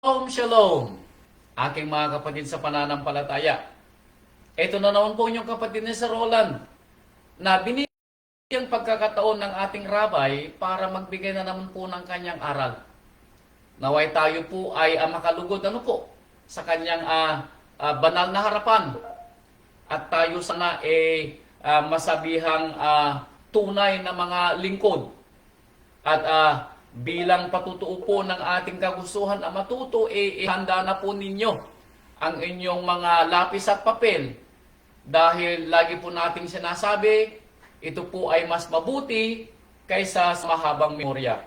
Shalom, shalom, aking mga kapatid sa pananampalataya. Ito na naman po inyong kapatid ni Sir Roland na binigyang pagkakataon ng ating rabay para magbigay na naman po ng kanyang aral. Naway tayo po ay makalugod sa kanyang banal na harapan at tayo sana masabihang tunay na mga lingkod at bilang patutuo po ng ating kagustuhan na matuto, ihanda na po ninyo ang inyong mga lapis at papel. Dahil lagi po nating sinasabi, ito po ay mas mabuti kaysa sa mahabang memorya.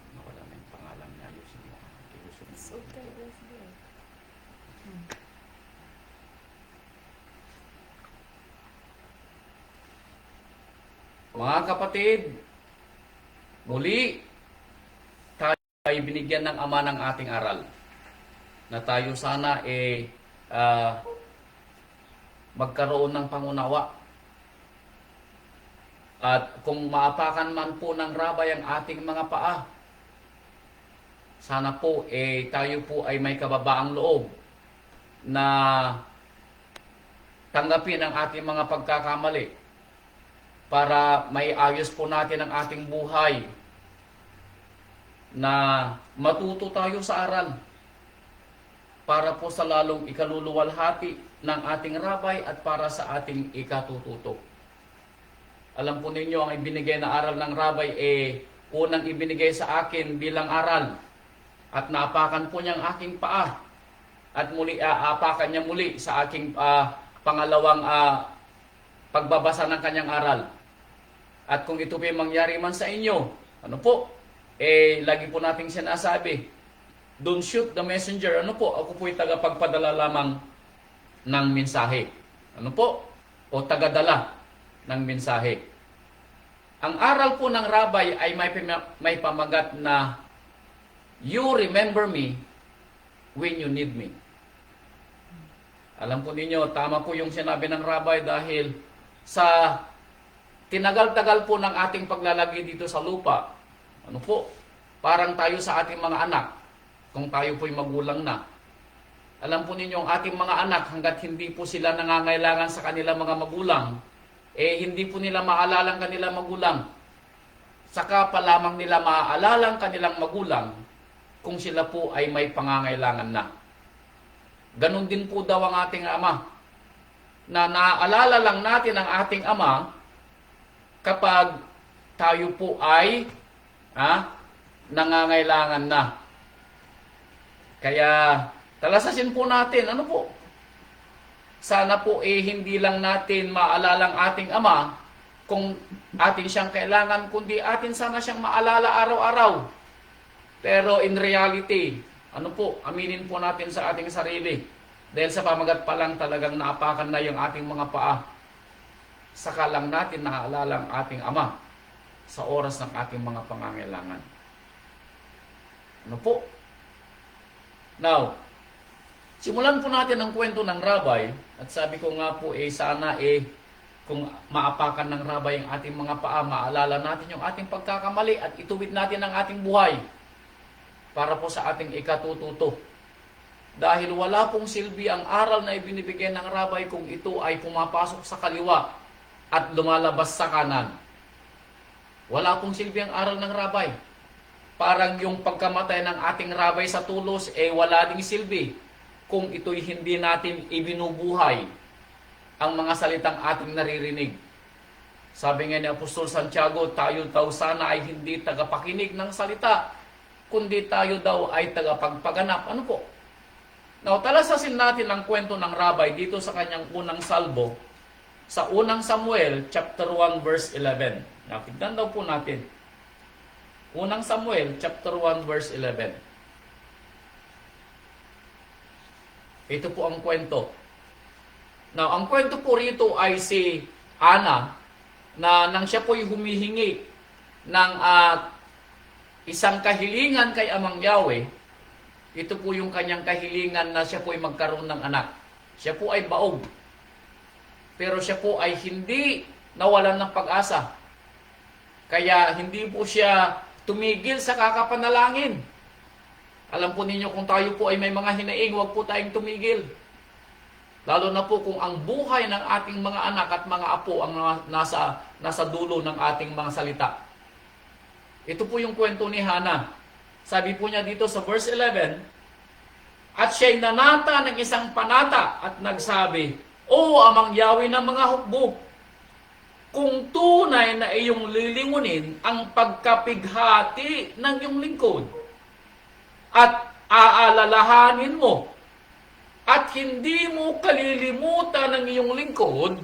Nawala na yung pangalan niya. Mga kapatid, muli tayo ay binigyan ng Ama ng ating aral na tayo sana magkaroon ng pangunawa. At kung maapakan man po ng rabay ang ating mga paa, sana po tayo po ay may kababaang loob na tanggapin ang ating mga pagkakamali para may ayos po natin ang ating buhay, na matuto tayo sa aral para po sa lalong ikaluluwalhati ng ating rabay at para sa ating ikatututo. Alam po ninyo, ang ibinigay na aral ng rabay unang ibinigay sa akin bilang aral at naapakan po niya ang aking paa at muli aapakan niya muli sa aking pangalawang pagbabasa ng kanyang aral. At kung ito po mangyari man sa inyo, lagi po nating sinasabi, don't shoot the messenger. Ako po'y tagapagpadala lamang ng mensahe. O tagadala ng mensahe. Ang aral po ng rabay ay may pamagat na, you remember me when you need me. Alam po ninyo, tama po yung sinabi ng rabay dahil sa tinagal-tagal po ng ating paglalagay dito sa lupa, parang tayo sa ating mga anak, kung tayo po'y magulang na. Alam po ninyo, ang ating mga anak, hanggat hindi po sila nangangailangan sa kanilang mga magulang, hindi po nila maalala ang kanilang magulang. Saka pa lamang nila maaalala ang kanilang magulang kung sila po ay may pangangailangan na. Ganon din po daw ang ating Ama, na naaalala lang natin ang ating Ama kapag tayo po ay nangangailangan na. Kaya talasasin po natin, sana po hindi lang natin maalala ang ating Ama kung atin siyang kailangan, kundi atin sana siyang maalala araw-araw. Pero in reality, aminin po natin sa ating sarili. Dahil sa pamagat pa lang talagang naapakan na yung ating mga paa. Saka lang natin naaalala ang ating Ama sa oras ng ating mga pangangailangan. Now, simulan po natin ang kwento ng rabay at sabi ko nga po sana kung maapakan ng rabay ang ating mga paa, maalala natin yung ating pagkakamali at ituwid natin ang ating buhay para po sa ating ikatututo. Dahil wala pong silbi ang aral na ibinibigay ng rabay kung ito ay pumapasok sa kaliwa at lumalabas sa kanan. Wala pong silbi ang aral ng rabay. Parang yung pagkamatay ng ating rabay sa tulos, wala ding silbi kung ito'y hindi natin ibinubuhay ang mga salitang ating naririnig. Sabi nga ni Apostol Santiago, tayo daw sana ay hindi tagapakinig ng salita, kundi tayo daw ay tagapagpaganap. Now, talasasin natin ang kwento ng rabay dito sa kanyang unang salbo, sa unang Samuel, chapter 1, verse 11. Now, tignan daw po natin. Unang Samuel, chapter 1, verse 11. Ito po ang kwento. Now, ang kwento po rito ay si Ana, na nang siya po'y humihingi ng isang kahilingan kay Amang Yahweh. Ito po yung kanyang kahilingan na siya po ay magkaroon ng anak. Siya po ay baog. Pero siya po ay hindi nawalan ng pag-asa. Kaya hindi po siya tumigil sa kakapanalangin. Alam po ninyo, kung tayo po ay may mga hinaing, huwag po tayong tumigil. Lalo na po kung ang buhay ng ating mga anak at mga apo ang nasa dulo ng ating mga salita. Ito po yung kwento ni Hana. Sabi po niya dito sa verse 11, at siya'y nanata ng isang panata at nagsabi, O Amang Yahweh ng mga hukbo, kung tunay na iyong lilingunin ang pagkapighati ng iyong lingkod, at aalalahanin mo, at hindi mo kalilimutan ng iyong lingkod,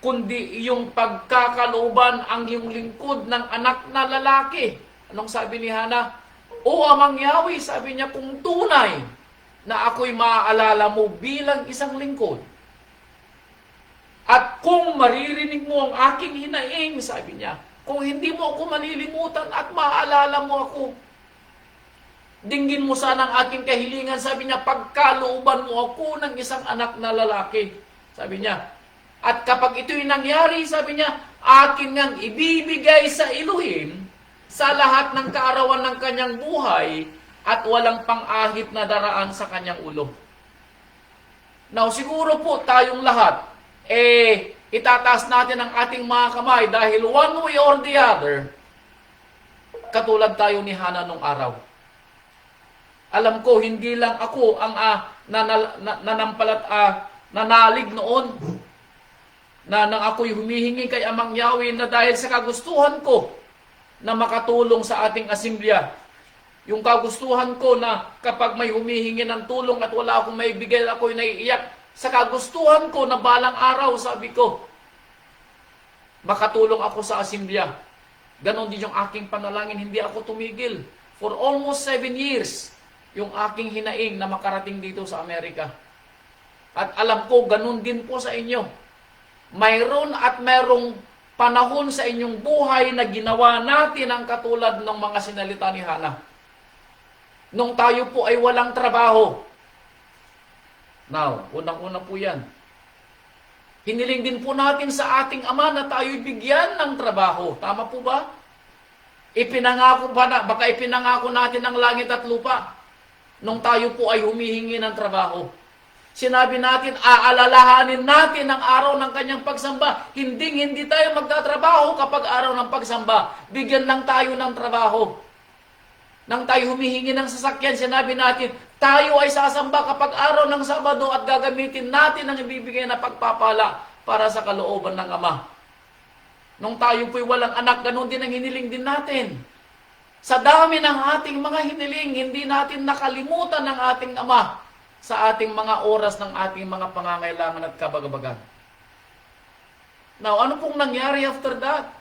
kundi iyong pagkakalooban ang iyong lingkod ng anak na lalaki. Anong sabi ni Hana? O Amang Yahweh, sabi niya, kung tunay na ako'y maaalala mo bilang isang lingkod, at kung maririnig mo ang aking hinaing, sabi niya, kung hindi mo ako malilimutan at maaalala mo ako, dinggin mo sana ang aking kahilingan, sabi niya, pagkalooban mo ako ng isang anak na lalaki. Sabi niya, at kapag ito'y nangyari, sabi niya, akin ngang ibibigay sa Elohim sa lahat ng kaarawan ng kanyang buhay at walang pang-ahit na daraan sa kanyang ulo. Now, siguro po tayong lahat, itataas natin ang ating mga kamay dahil one way or the other, katulad tayo ni Hana nung araw. Alam ko, hindi lang ako ang nanalig noon na nang ako'y humihingi kay Amang Yahweh na dahil sa kagustuhan ko na makatulong sa ating asimblya. Yung kagustuhan ko na kapag may humihingi ng tulong at wala akong maibigay, ako'y naiiyak. Sa kagustuhan ko na balang araw, sabi ko, makatulong ako sa asimblya. Ganon din yung aking panalangin, hindi ako tumigil. For almost 7 years, yung aking hinaing na makarating dito sa Amerika. At alam ko, ganun din po sa inyo. Mayroon at mayroong panahon sa inyong buhay na ginawa natin ang katulad ng mga sinalita ni Hana. Nung tayo po ay walang trabaho. Now, unang-una po yan. Hiniling din po natin sa ating Ama na tayo'y bigyan ng trabaho. Tama po ba? Baka ipinangako natin ang langit at lupa nung tayo po ay humihingi ng trabaho. Sinabi natin, aalalahanin natin ang araw ng kanyang pagsamba. Hindi tayo magtatrabaho kapag araw ng pagsamba. Bigyan lang tayo ng trabaho. Nang tayo humihingi ng sasakyan, sinabi natin, tayo ay sasamba kapag araw ng Sabado at gagamitin natin ang ibibigay na pagpapala para sa kalooban ng Ama. Nung tayo po'y walang anak, ganun din ang hiniling din natin. Sa dami ng ating mga hiniling, hindi natin nakalimutan ng ating Ama sa ating mga oras ng ating mga pangangailangan at kabagabagan. Now, ano pong nangyari after that?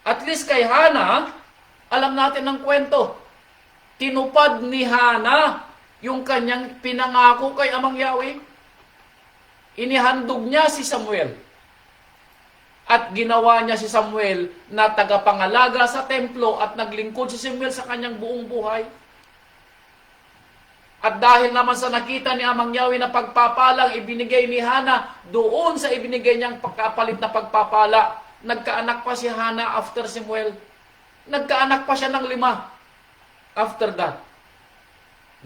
At least kay Hana, alam natin ng kwento. Tinupad ni Hana yung kanyang pinangako kay Amang Yahweh. Inihandog niya si Samuel. At ginawa niya si Samuel na tagapangalaga sa templo at naglingkod si Samuel sa kanyang buong buhay. At dahil naman sa nakita ni Amang Yahweh na pagpapalang ibinigay ni Hana, doon sa ibinigay niyang pagkapalit na pagpapala, nagkaanak pa si Hana after Samuel. Nagkaanak pa siya ng 5 after that.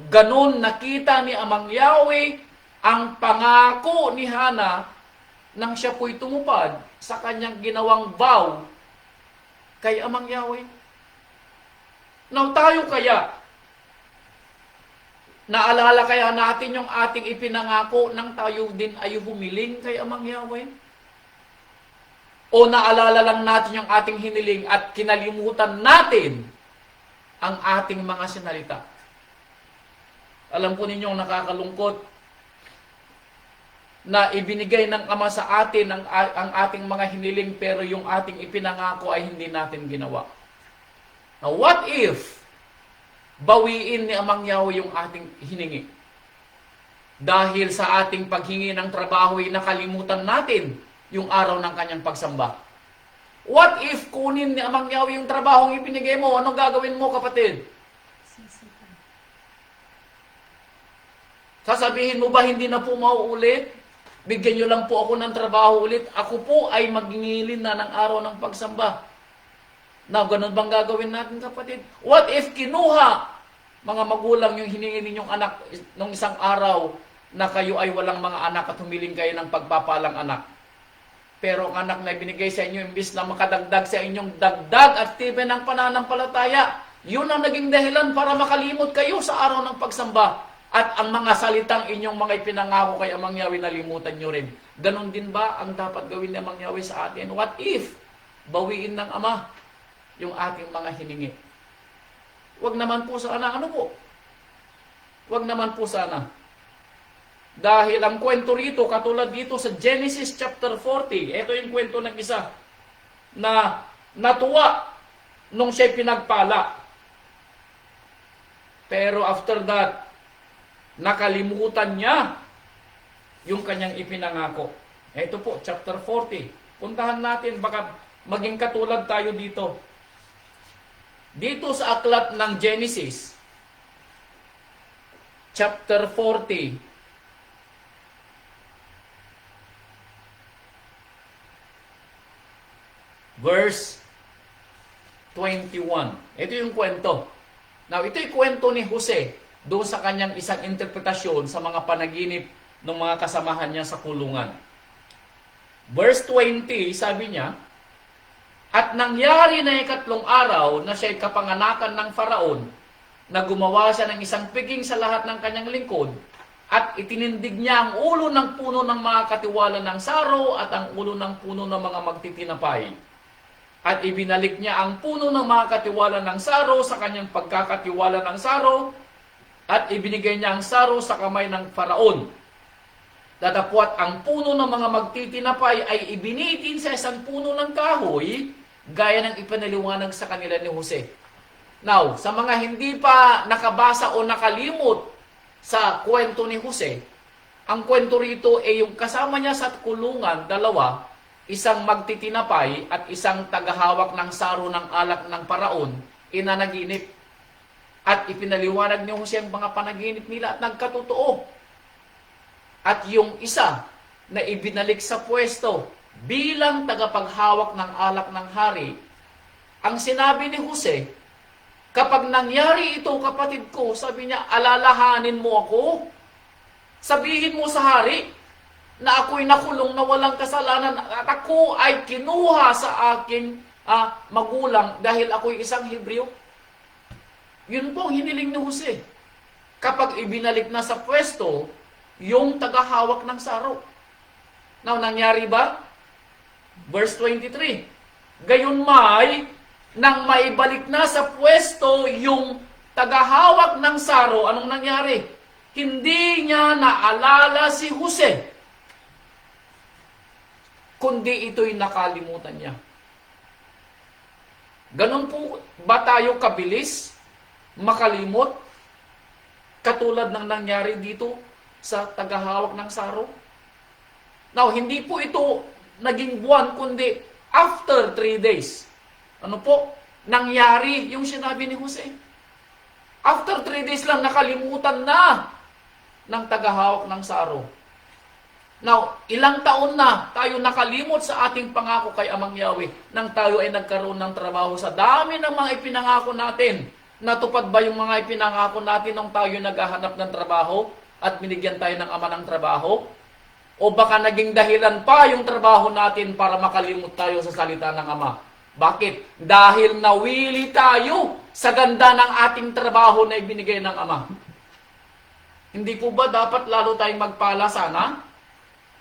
Ganon nakita ni Amang Yahweh ang pangako ni Hana nang siya po'y tumupad sa kanyang ginawang vow kay Amang Yahweh. Now tayo kaya, naalala kaya natin yung ating ipinangako nang tayo din ay humiling kay Amang Yahweh? O naalala lang natin yung ating hiniling at kinalimutan natin ang ating mga sinalita? Alam po ninyong nakakalungkot na ibinigay ng Ama sa atin ang ating mga hiniling pero yung ating ipinangako ay hindi natin ginawa. Now, what if bawiin ni Amang Yahweh yung ating hiningi? Dahil sa ating paghingi ng trabaho ay nakalimutan natin yung araw ng kanyang pagsamba. What if kunin ni Amang Yahweh yung trabahong ibinigay mo? Anong gagawin mo, kapatid? Sasabihin mo ba hindi na po mauulit? Bigyan nyo lang po ako ng trabaho ulit. Ako po ay magingilin na ng araw ng pagsamba. Now, ganun bang gagawin natin, kapatid? What if kinuha, mga magulang, yung hiningi ninyong anak nung isang araw na kayo ay walang mga anak at humiling kayo ng pagpapalang anak? Pero ang anak na ibinigay sa inyo, imbis na makadagdag sa inyong dagdag at tibay ng pananampalataya, yun ang naging dahilan para makalimot kayo sa araw ng pagsamba. At ang mga salitang inyong mga ipinangako kay Amang Yahweh, nalimutan nyo rin. Ganon din ba ang dapat gawin ni Amang Yahweh sa atin? What if bawiin ng Ama yung ating mga hiningi? Wag naman po sana, ano po? Wag naman po sana. Dahil ang kwento rito, katulad dito sa Genesis chapter 40, ito yung kwento ng isa na natuwa nung siya'y pinagpala. Pero after that, nakalimutan niya yung kanyang ipinangako. Ito po, chapter 40. Puntahan natin, baka maging katulad tayo dito. Dito sa aklat ng Genesis, chapter 40, verse 21. Ito yung kwento. Now, ito yung kwento ni Jose doon sa kanyang isang interpretasyon sa mga panaginip ng mga kasamahan niya sa kulungan. Verse 20, sabi niya, at nangyari na ikatlong araw na siya'y kapanganakan ng Faraon, na gumawa siya ng isang piging sa lahat ng kanyang lingkod, at itinindig niya ang ulo ng puno ng mga katiwala ng saro at ang ulo ng puno ng mga magtitinapay. At ibinalik niya ang puno ng mga katiwala ng saro sa kanyang pagkakatiwala ng saro, at ibinigay niya ang saro sa kamay ng Faraon. Datapwat ang puno ng mga magtitinapay ay ibinitin sa isang puno ng kahoy, gaya ng ipinaliwanag sa kanila ni Jose. Now, sa mga hindi pa nakabasa o nakalimot sa kwento ni Jose, ang kwento rito ay yung kasama niya sa kulungan, dalawa, isang magtitinapay at isang tagahawak ng saro ng alak ng Faraon, inanaginip. At ipinaliwanag ni Jose ang mga panaginip nila at nagkatotoo. At yung isa na ibinalik sa pwesto bilang tagapaghawak ng alak ng hari, ang sinabi ni Jose, kapag nangyari ito, kapatid ko, sabi niya, alalahanin mo ako. Sabihin mo sa hari na ako'y nakulong na walang kasalanan at ako ay kinuha sa aking magulang dahil ako'y isang Hebreo. Yun po ang hiniling ni Jose. Kapag ibinalik na sa pwesto, yung tagahawak ng saro. Now, nangyari ba? Verse 23. Gayunmay, nang maibalik na sa pwesto yung tagahawak ng saro, anong nangyari? Hindi niya naalala si Jose, kundi ito'y nakalimutan niya. Ganun po ba tayo kabilis makalimot? Katulad ng nangyari dito sa tagahawak ng saro. Now, hindi po ito naging buwan, kundi after 3 days. Ano po? Nangyari yung sinabi ni Jose. After 3 days lang, nakalimutan na ng tagahawak ng saro. Now, ilang taon na tayo nakalimot sa ating pangako kay Amang Yahweh nang tayo ay nagkaroon ng trabaho. Sa dami ng mga ipinangako natin, natupad ba yung mga ipinangako natin nung tayo naghahanap ng trabaho at binigyan tayo ng Ama ng trabaho? O baka naging dahilan pa yung trabaho natin para makalimot tayo sa salita ng Ama? Bakit? Dahil nawili tayo sa ganda ng ating trabaho na ibinigay ng Ama. Hindi po ba dapat lalo tayong magpala sana?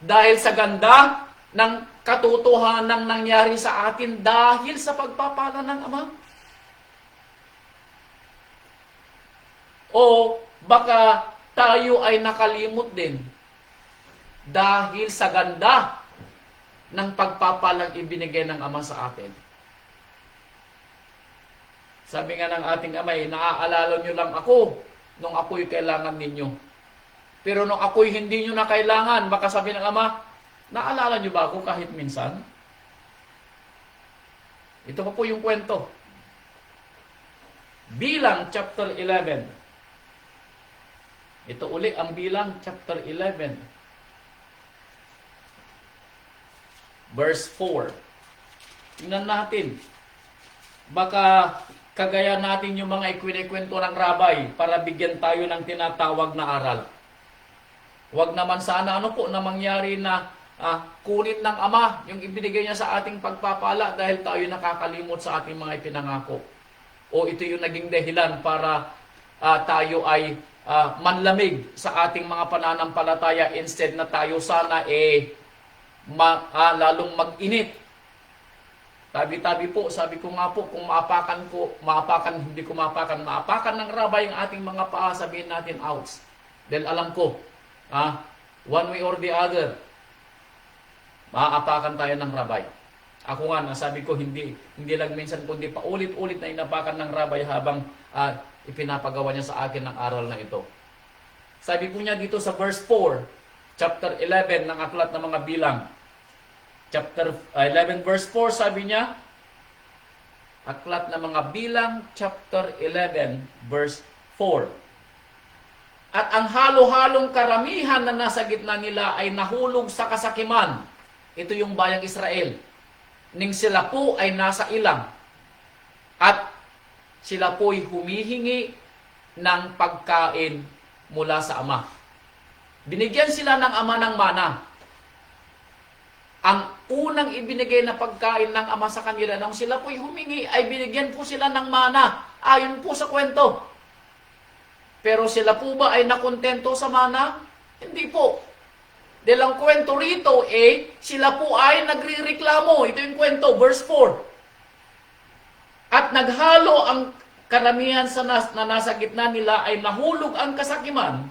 Dahil sa ganda ng katotohanan nangyari sa atin dahil sa pagpapala ng Ama? O baka tayo ay nakalimot din dahil sa ganda ng pagpapalang ibinigay ng Ama sa atin. Sabi nga ng ating Ama, naaalala nyo lang ako nung ako'y kailangan ninyo. Pero nung ako'y hindi nyo na kailangan, baka sabi ng Ama, naalala nyo ba ako kahit minsan? Ito pa po yung kwento. Bilang chapter 11. Ito uli ang Bilang chapter 11. Verse 4. Tingnan natin. Baka kagaya natin yung mga ikwinikwento ng rabay para bigyan tayo ng tinatawag na aral. Huwag naman sana na mangyari na kunin ng Ama yung ibinigay niya sa ating pagpapala dahil tayo nakakalimot sa ating mga ipinangako. O ito yung naging dahilan para tayo ay manlamig sa ating mga pananampalataya instead na tayo sana lalong mag-init. Tabi-tabi po, sabi ko nga po, kung maapakan ng rabay ang ating mga paa, sabihin natin, ouch. Dahil alam ko, one way or the other, maapakan tayo ng rabay. Ako nga, nasabi ko, hindi lang minsan, kundi paulit-ulit na inapakan ng rabay habang ipinapagawa niya sa akin ng aral na ito. Sabi po niya dito sa verse 4, chapter 11 ng Aklat ng Mga Bilang, chapter 11 verse 4, sabi niya, Aklat ng Mga Bilang, chapter 11 verse 4. At ang halo-halong karamihan na nasa gitna nila ay nahulog sa kasakiman. Ito yung bayang Israel. Ning sila po ay nasa ilang. At sila po'y humihingi ng pagkain mula sa Ama. Binigyan sila ng Ama ng mana. Ang unang ibinigay na pagkain ng Ama sa kanila nang sila po'y humingi ay binigyan po sila ng mana. Ayon po sa kwento. Pero sila po ba ay nakontento sa mana? Hindi po. Dahil ang kwento rito sila po ay nagrireklamo. Ito yung kwento, verse 4. At naghalo ang karamihan na nasa gitna nila ay nahulog ang kasakiman.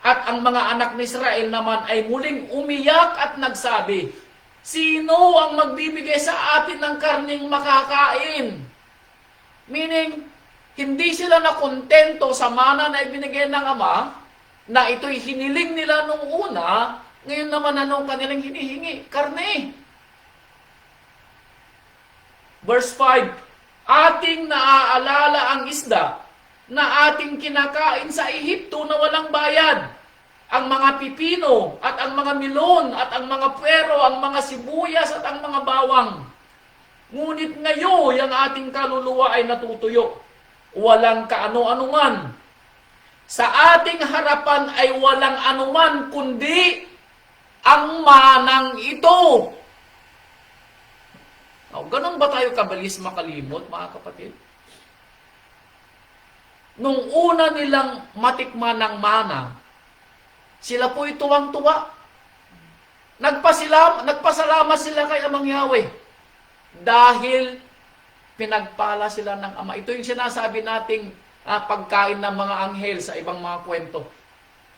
At ang mga anak ni Israel naman ay muling umiyak at nagsabi, sino ang magbibigay sa atin ng karning makakain? Meaning, hindi sila nakontento sa mana na ibinigay ng Ama, na ito'y hiniling nila nung una, ngayon naman anong kanilang hinihingi? Karne. Verse 5, ating naaalala ang isda na ating kinakain sa Ehipto na walang bayad. Ang mga pipino at ang mga milon at ang mga puwero, ang mga sibuyas at ang mga bawang. Ngunit ngayon, ang ating kaluluwa ay natutuyo. Walang kaano-anuman. Sa ating harapan ay walang anuman kundi ang manang ito. Ganun ba tayo kabalis makalimot, mga kapatid? Nung una nilang matikman ng mana, sila po'y tuwang-tuwa. Nagpasalamat sila kay Amang Yahweh. Dahil pinagpala sila ng Ama. Ito yung sinasabi nating pagkain ng mga anghel sa ibang mga kwento.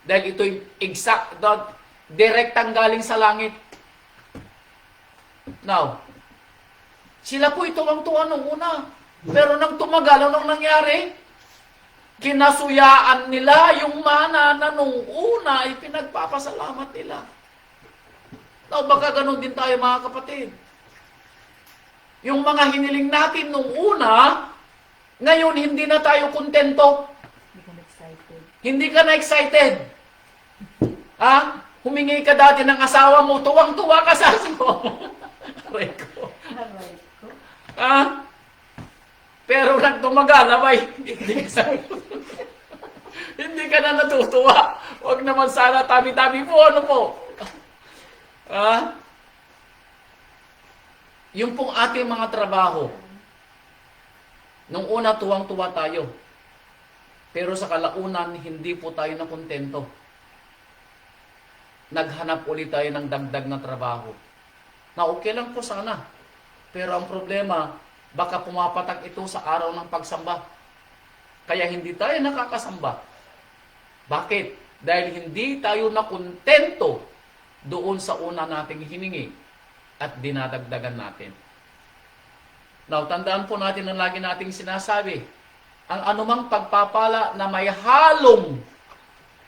Dahil ito'y direktang galing sa langit. Now, sila po'y tuwang-tuwa nung una. Pero nang tumagal, anong nangyari? Kinasuyaan nila yung mana na nung una ay pinagpapasalamat nila. Now, baka ganun din tayo, mga kapatid. Yung mga hiniling natin nung una, ngayon hindi na tayo kontento. Hindi ka na excited. Humingi ka dati ng asawa mo, tuwang-tuwa ka sa asawa mo. Aray ko. Pero nang tumagal, hindi ka na natutuwa. Huwag naman sana tabi-tabi po, ano po? Yung pong ating mga trabaho, nung una tuwang-tuwa tayo. Pero sa kalaunan, hindi po tayo nakontento. Naghanap ulit tayo ng dagdag na trabaho. Na okay lang po sana. Pero ang problema, baka pumapatak ito sa araw ng pagsamba. Kaya hindi tayo nakakasamba. Bakit? Dahil hindi tayo nakontento doon sa una nating hiningi at dinadagdagan natin. Now, tandaan po natin ang lagi nating sinasabi. Ang anumang pagpapala na may halong,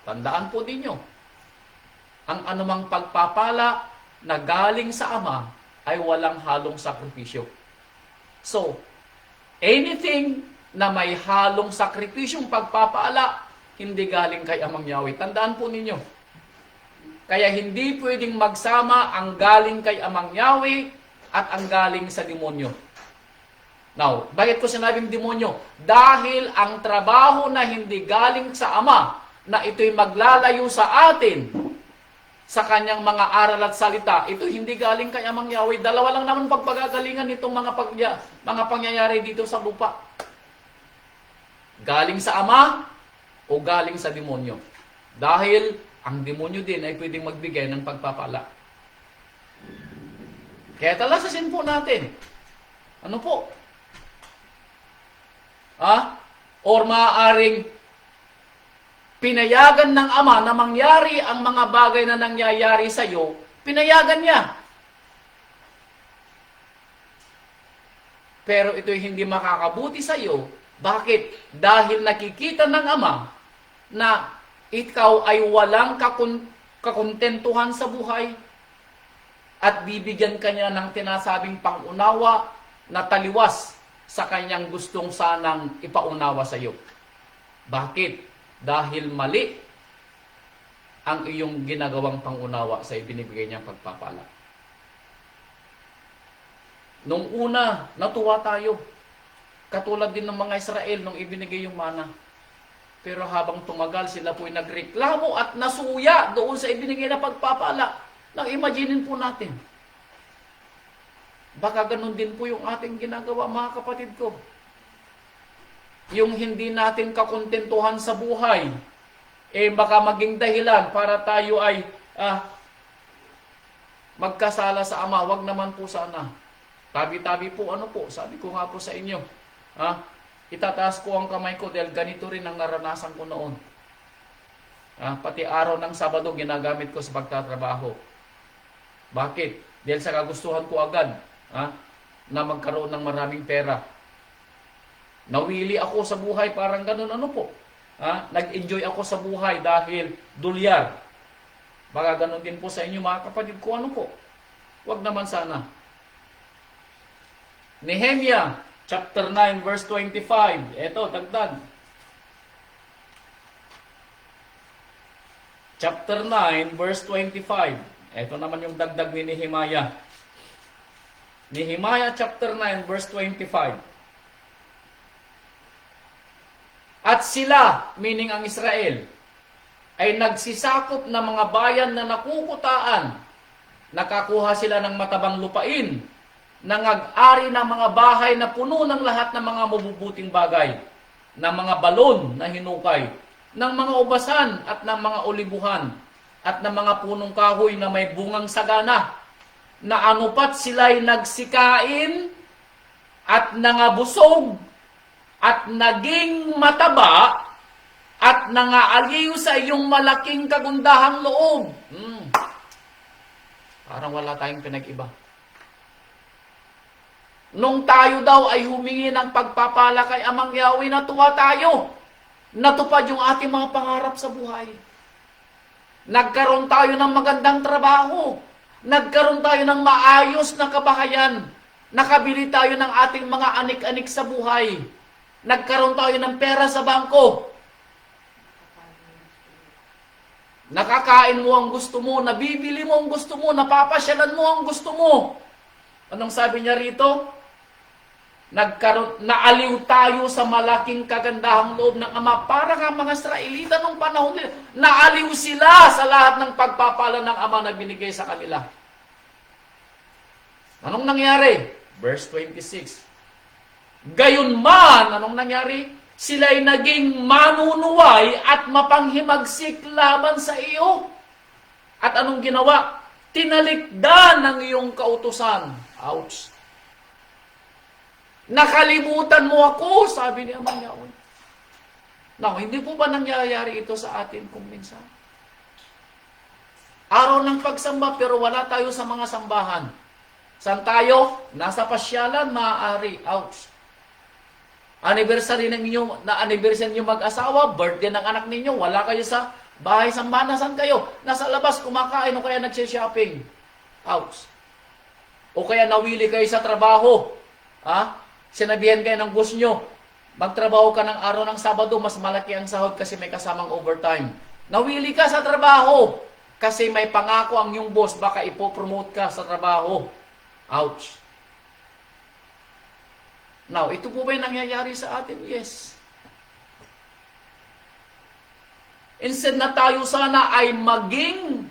tandaan po din nyo, ang anumang pagpapala na galing sa Ama ay walang halong sakripisyo. So, anything na may halong sakripisyong pagpapala, hindi galing kay Amang Yahweh. Tandaan po ninyo. Kaya hindi pwedeng magsama ang galing kay Amang Yahweh at ang galing sa demonyo. Now, bakit ko sinabing demonyo? Dahil ang trabaho na hindi galing sa Ama, na ito'y maglalayo sa atin sa kanyang mga aral at salita, ito hindi galing kay Amang Yahweh. Dalawa lang naman pagpagagalingan nitong mga pangyayari dito sa lupa. Galing sa Ama o galing sa demonyo. Dahil ang demonyo din ay pwedeng magbigay ng pagpapala. Kaya talasasin po natin. Ano po? Or maaaring pinayagan ng Ama na mangyari ang mga bagay na nangyayari sa iyo, pinayagan niya. Pero ito'y hindi makakabuti sa iyo. Bakit? Dahil nakikita ng Ama na ikaw ay walang kakontentuhan sa buhay at bibigyan ka niya ng tinasabing pangunawa na taliwas sa kanyang gustong sanang ipaunawa sa iyo. Bakit? Dahil mali ang iyong ginagawang pangunawa sa ibinibigay niyang pagpapala. Nung una, natuwa tayo. Katulad din ng mga Israel nung ibinigay yung mana. Pero habang tumagal, sila po'y nagreklamo at nasuya doon sa ibinigay na pagpapala. Nang imaginin po natin. Baka ganun din po yung ating ginagawa, mga kapatid ko. Yung hindi natin kakontentuhan sa buhay, baka maging dahilan para tayo ay magkasala sa Ama. Wag naman po sana. Tabi-tabi po, sabi ko nga po sa inyo. Itataas ko ang kamay ko dahil ganito rin ang naranasan ko noon. Pati araw ng Sabado ginagamit ko sa pagtatrabaho. Bakit? Dahil sa kagustuhan ko agad na magkaroon ng maraming pera. Nawili ako sa buhay, parang ganun po. Nag-enjoy ako sa buhay dahil dolyar. Baka ganun din po sa inyo mga kapatid ko, po. Wag naman sana. Nehemia chapter 9 verse 25. Ito, dagdag. Chapter 9 verse 25. Ito naman yung dagdag ni Nehemiah. Nehemiah chapter 9 verse 25. At sila, meaning ang Israel, ay nagsisakop ng mga bayan na nakukutaan. Nakakuha sila ng matabang lupain, nangag-ari ng mga bahay na puno ng lahat ng mga mabubuting bagay, ng mga balon na hinukay, ng mga ubasan at ng mga olibuhan, at ng mga punong kahoy na may bungang sagana, na anupat sila'y nagsikain at nangabusog at naging mataba at nangaaliw sa iyong malaking kagundahang loob. Parang wala tayong pinag-iba. Nung tayo daw ay humingi ng pagpapala kay Amang Yahweh, natuwa tayo. Natupad yung ating mga pangarap sa buhay. Nagkaroon tayo ng magandang trabaho. Nagkaroon tayo ng maayos na kabahayan. Nakabili tayo ng ating mga anik-anik sa buhay. Nagkaroon tayo ng pera sa bangko. Nakakain mo ang gusto mo, nabibili mo ang gusto mo, napapasyalan mo ang gusto mo. Anong sabi niya rito? Naaliw tayo sa malaking kagandahang loob ng Ama. Para nga mga Israelita nung panahon nila, naaliw sila sa lahat ng pagpapala ng Ama na binigay sa kanila. Anong nangyari? Verse 26. Gayunman, anong nangyari? Sila'y naging manunuway at mapanghimagsik laban sa iyo. At anong ginawa? Tinalikdan ng iyong kautusan. Ouch. Nakalimutan mo ako, sabi ni Amang Yahweh. Now, hindi po ba nangyayari ito sa atin kung minsan? Araw ng pagsamba pero wala tayo sa mga sambahan. Saan tayo? Nasa pasyalan, maaari. Ouch. Anniversary ninyo mag-asawa, birthday ng anak ninyo, wala kayo sa bahay sambahan. Nasaan kayo? Nasa labas, kumakain o kaya nagsishopping. Ouch. O kaya nawili kayo sa trabaho. Sinabihan kayo ng boss nyo, magtrabaho ka ng araw ng Sabado, mas malaki ang sahod kasi may kasamang overtime. Nawili ka sa trabaho kasi may pangako ang yung boss, baka ipopromote ka sa trabaho. Ouch. Now, ito po ba yung nangyayari sa atin? Yes. Instead na tayo sana ay maging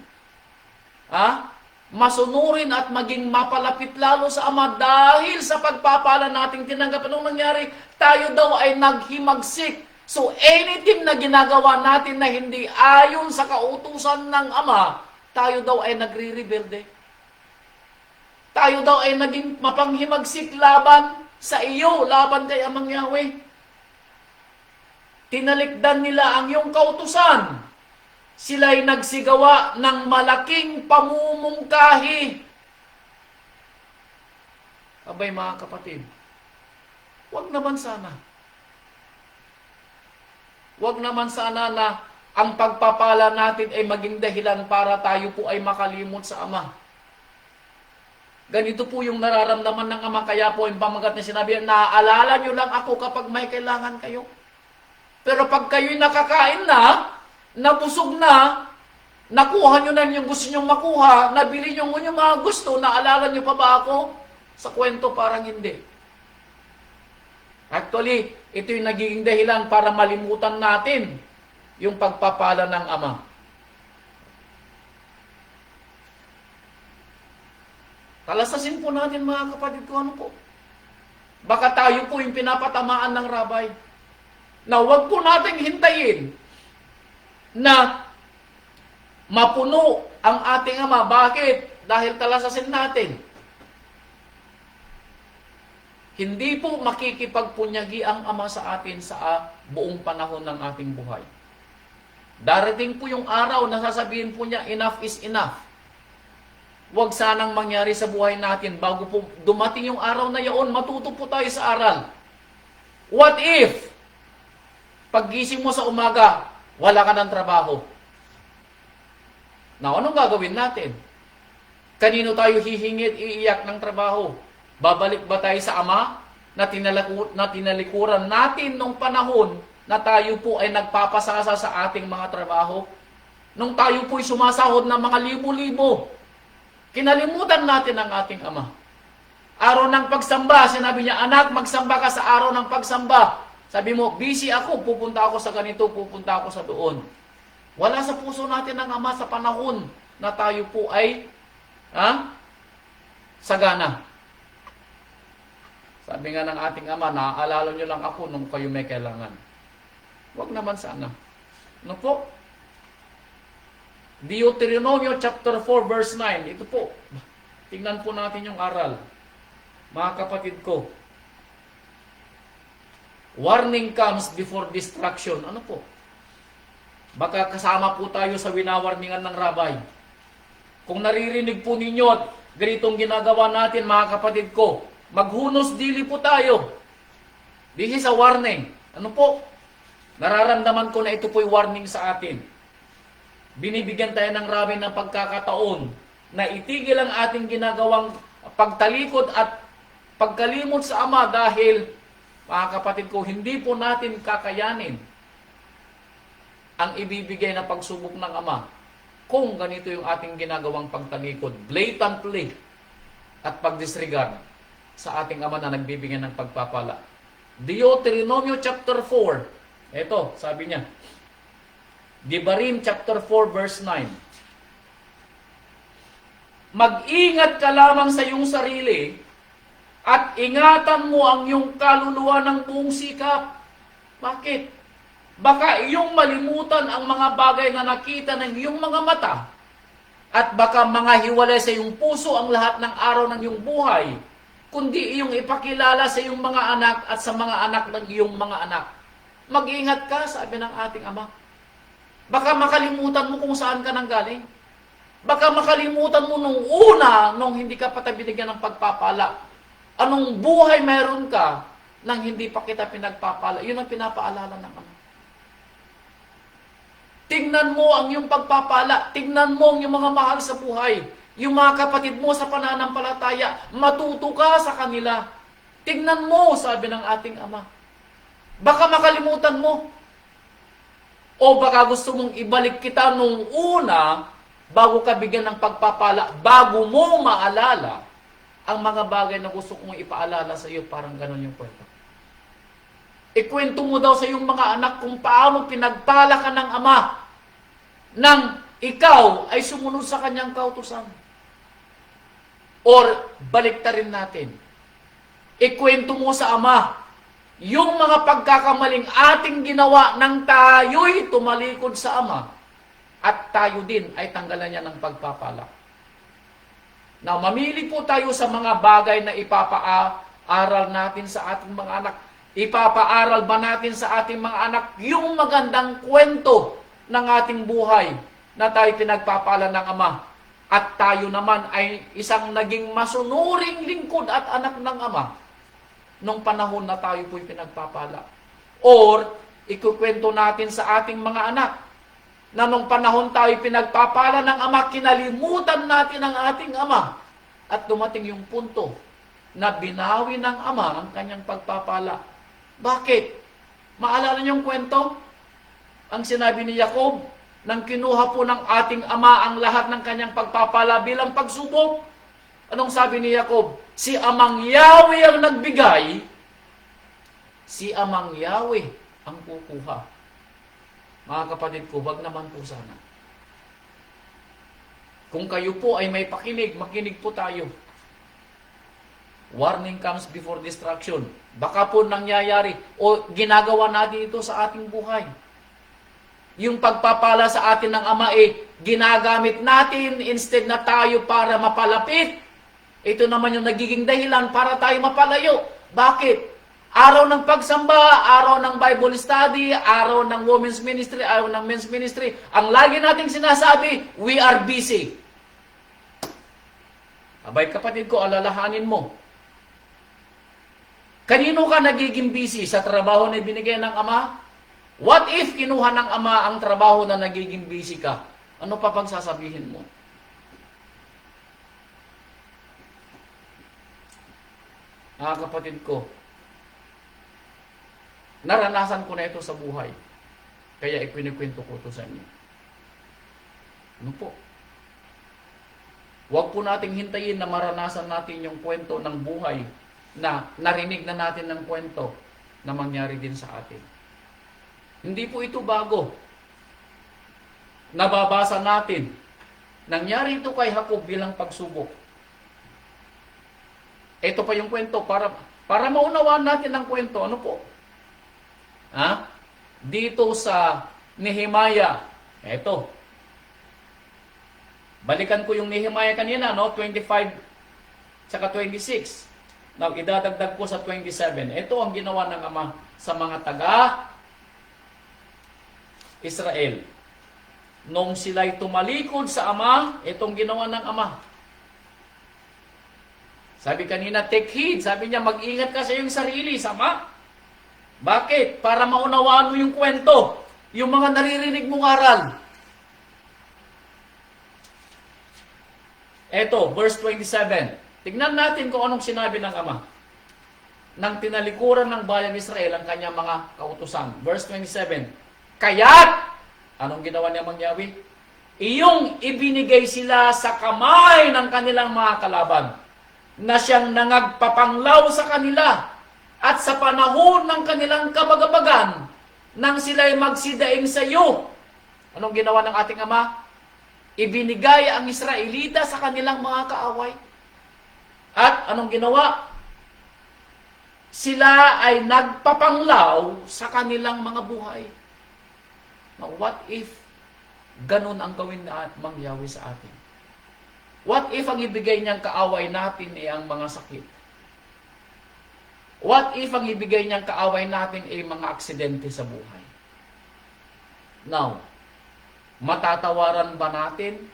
masunurin at maging mapalapit lalo sa Ama dahil sa pagpapala nating tinanggap. Anong nangyari? Tayo daw ay naghimagsik. So anything na ginagawa natin na hindi ayon sa kautusan ng Ama, tayo daw ay nagre-rebelde. Tayo daw ay naging mapanghimagsik laban sa iyo, laban kay Amang Yahweh. Tinalikdan nila ang iyong kautusan. Sila'y nagsigawa ng malaking pamumungkahi. Abay mga kapatid, wag naman sana. Wag naman sana na ang pagpapala natin ay maging dahilan para tayo po ay makalimot sa Ama. Ganito po yung nararamdaman ng Ama, kaya po yung pamagat na sinabi, naaalala nyo lang ako kapag may kailangan kayo. Pero pag kayo'y nakakain na, nabusog na, nakuha nyo na yung gusto nyong makuha, nabili nyo yung mga gusto, naalala nyo pa ba ako? Sa kwento parang hindi. Actually, ito yung nagiging dahilan para malimutan natin yung pagpapala ng Ama. Talasasin po natin mga kapatid ko, ano po? Baka tayo po yung pinapatamaan ng rabay. Na huwag po nating hintayin na mapuno ang ating Ama. Bakit? Dahil talasasin natin. Hindi po makikipagpunyagi ang Ama sa atin sa buong panahon ng ating buhay. Darating po yung araw na sasabihin po niya, enough is enough. Huwag sanang mangyari sa buhay natin. Bago po dumating yung araw na yaon, matuto po tayo sa aral. What if paggising mo sa umaga, wala ka ng trabaho? Now, anong gagawin natin? Kanino tayo hihingit, iiyak ng trabaho? Babalik ba tayo sa Ama na tinalikuran natin nung panahon na tayo po ay nagpapasasa sa ating mga trabaho? Nung tayo po ay sumasahod ng mga libo-libo, kinalimutan natin ang ating Ama. Araw ng pagsamba, sinabi niya, anak, magsamba ka sa araw ng pagsamba. Sabi mo, busy ako, pupunta ako sa ganito, pupunta ako sa doon. Wala sa puso natin ang Ama sa panahon na tayo po ay sagana. Sabi nga ng ating Ama, naaalala nyo lang ako nung kayo may kailangan. Huwag naman sana. Ano po? Deuteronomio chapter 4 verse 9. Ito po. Tingnan po natin yung aral. Mga kapatid ko, warning comes before destruction. Ano po? Baka kasama po tayo sa winawarningan ng rabay. Kung naririnig po ninyo at ganitong ginagawa natin, mga kapatid ko, maghunos dili po tayo. This is a warning. Ano po? Nararamdaman ko na ito po'y warning sa atin. Binibigyan tayo ng rabay ng pagkakataon na itigil ang ating ginagawang pagtalikod at pagkalimot sa Ama dahil, mga kapatid ko, hindi po natin kakayanin ang ibibigay na pagsubok ng Ama kung ganito yung ating ginagawang pagtalikod, blatantly, at pagdisregard sa ating Ama na nagbibigay ng pagpapala. Deuteronomio chapter 4, eto, sabi niya, Devarim chapter 4 verse 9, mag-ingat ka lamang sa iyong sarili at ingatan mo ang iyong kaluluwa ng buong sikap. Bakit? Baka iyong malimutan ang mga bagay na nakita ng iyong mga mata at baka mga hiwalay sa iyong puso ang lahat ng araw ng iyong buhay, kundi iyong ipakilala sa iyong mga anak at sa mga anak ng iyong mga anak. Mag-ingat ka, sabi ng ating Ama. Baka makalimutan mo kung saan ka nanggaling. Baka makalimutan mo nung una, nung hindi ka pa binigyan ng pagpapala. Anong buhay meron ka nang hindi pa kita pinagpapala? Yun ang pinapaalala ng Ama. Tingnan mo ang iyong pagpapala. Tingnan mo ang iyong mga mahal sa buhay. Yung mga kapatid mo sa pananampalataya, matuto ka sa kanila. Tingnan mo, sabi ng ating Ama. Baka makalimutan mo. O baka gusto mong ibalik kita nung una, bago ka bigyan ng pagpapala, bago mo maalala ang mga bagay na gusto kong ipaalala sa iyo, parang ganon yung kwento. Ikwento mo daw sa iyong mga anak kung paano pinagpala ka ng Ama nang ikaw ay sumunod sa kanyang kautusan. Or baliktarin natin. Ikwento mo sa Ama yung mga pagkakamaling ating ginawa nang tayo'y tumalikod sa Ama at tayo din ay tanggalan niya ng pagpapala. Now, mamili po tayo sa mga bagay na ipapaaral natin sa ating mga anak. Ipapaaral ba natin sa ating mga anak yung magandang kwento ng ating buhay na tayo pinagpapala ng Ama at tayo naman ay isang naging masunuring lingkod at anak ng Ama nung panahon na tayo po'y pinagpapala? Or, ikukwento natin sa ating mga anak na nung panahon tayo pinagpapala ng Ama, kinalimutan natin ang ating Ama at dumating yung punto na binawi ng Ama ang kanyang pagpapala. Bakit? Maalala niyo yung kwento? Ang sinabi ni Jacob, nang kinuha po ng ating Ama ang lahat ng kanyang pagpapala bilang pagsubok, anong sabi ni Jacob? Si Amang Yahweh ang nagbigay, si Amang Yahweh ang kukuha. Mga kapatid ko, wag naman po sana. Kung kayo po ay may pakinig, makinig po tayo. Warning comes before destruction. Baka po nangyayari o ginagawa natin ito sa ating buhay. Yung pagpapala sa atin ng Ama ginagamit natin instead na tayo para mapalapit. Ito naman yung nagiging dahilan para tayo mapalayo. Bakit? Araw ng pagsamba, araw ng Bible study, araw ng women's ministry, araw ng men's ministry. Ang lagi nating sinasabi, we are busy. Abay kapatid ko, alalahanin mo. Kanino ka nagiging busy? Sa trabaho na binigay ng Ama? What if kinuha ng Ama ang trabaho na nagiging busy ka? Ano pa pang sasabihin mo? Kapatid ko, naranasan ko na ito sa buhay. Kaya ipinikwento ko ito sa inyo. Ano po? Huwag po nating hintayin na maranasan natin yung kwento ng buhay na narinig na natin ng kwento na mangyari din sa atin. Hindi po ito bago. Nababasa natin. Nangyari ito kay Jacob bilang pagsubok. Ito pa yung kwento para maunawaan natin ang kwento. Ano po? Dito sa Nehemiah. Ito. Balikan ko yung Nehemiah kanina, no? 25 saka 26. Now, idadagdag ko sa 27. Ito ang ginawa ng Ama sa mga taga-Israel. Nung sila'y tumalikod sa Ama, itong ginawa ng Ama. Sabi kanina, take heed. Sabi niya, mag-ingat ka sa iyong sarili, sama. Bakit? Para maunawaan mo yung kwento. Yung mga naririnig mong aral. Eto, verse 27. Tignan natin kung anong sinabi ng Ama. Nang tinalikuran ng bayan ng Israel ang kanyang mga kautusan. Verse 27. Kaya't, anong ginawa niya Yahweh? Iyong ibinigay sila sa kamay ng kanilang mga kalaban, na siyang nangagpapanglaw sa kanila at sa panahon ng kanilang kabagabagan nang sila'y magsidaing sa iyo. Anong ginawa ng ating Ama? Ibinigay ang Israelita sa kanilang mga kaaway. At anong ginawa? Sila ay nagpapanglaw sa kanilang mga buhay. Now, what if ganun ang gawin na mangyawi sa atin? What if ang ibigay niyang kaaway natin ay ang mga sakit? What if ang ibigay niyang kaaway natin ay mga aksidente sa buhay? Now, matatawaran ba natin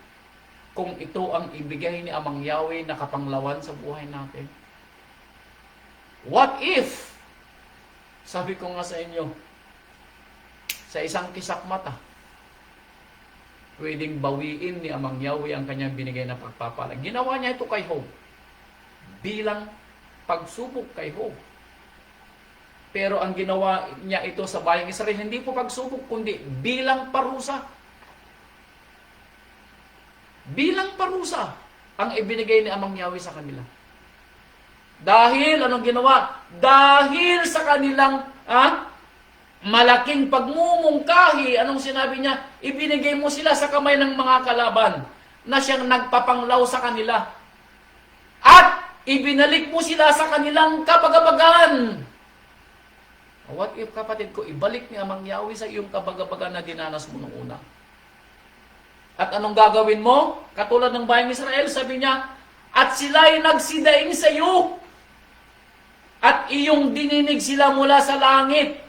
kung ito ang ibigay ni Amang Yahweh na kapanglawan sa buhay natin? What if, sabi ko nga sa inyo, sa isang kisap mata, pwedeng bawiin ni Amang Yahweh ang kanyang binigay na pagpapala. Ginawa niya ito kay Job bilang pagsubok kay Job. Pero ang ginawa niya ito sa bayang Israel, hindi po pagsubok, kundi bilang parusa. Bilang parusa ang ibinigay ni Amang Yahweh sa kanila. Dahil, anong ginawa? Dahil sa kanilang malaking pagmumungkahi, anong sinabi niya? Ibinigay mo sila sa kamay ng mga kalaban na siyang nagpapanglaw sa kanila. At ibinalik mo sila sa kanilang kabagabagan. What if, kapatid ko, ibalik ni Amang Yahweh sa iyong kabagabagan na dinanas mo nung una? At anong gagawin mo? Katulad ng bayang Israel, sabi niya, at sila'y nagsidaing sa iyo, at iyong dininig sila mula sa langit.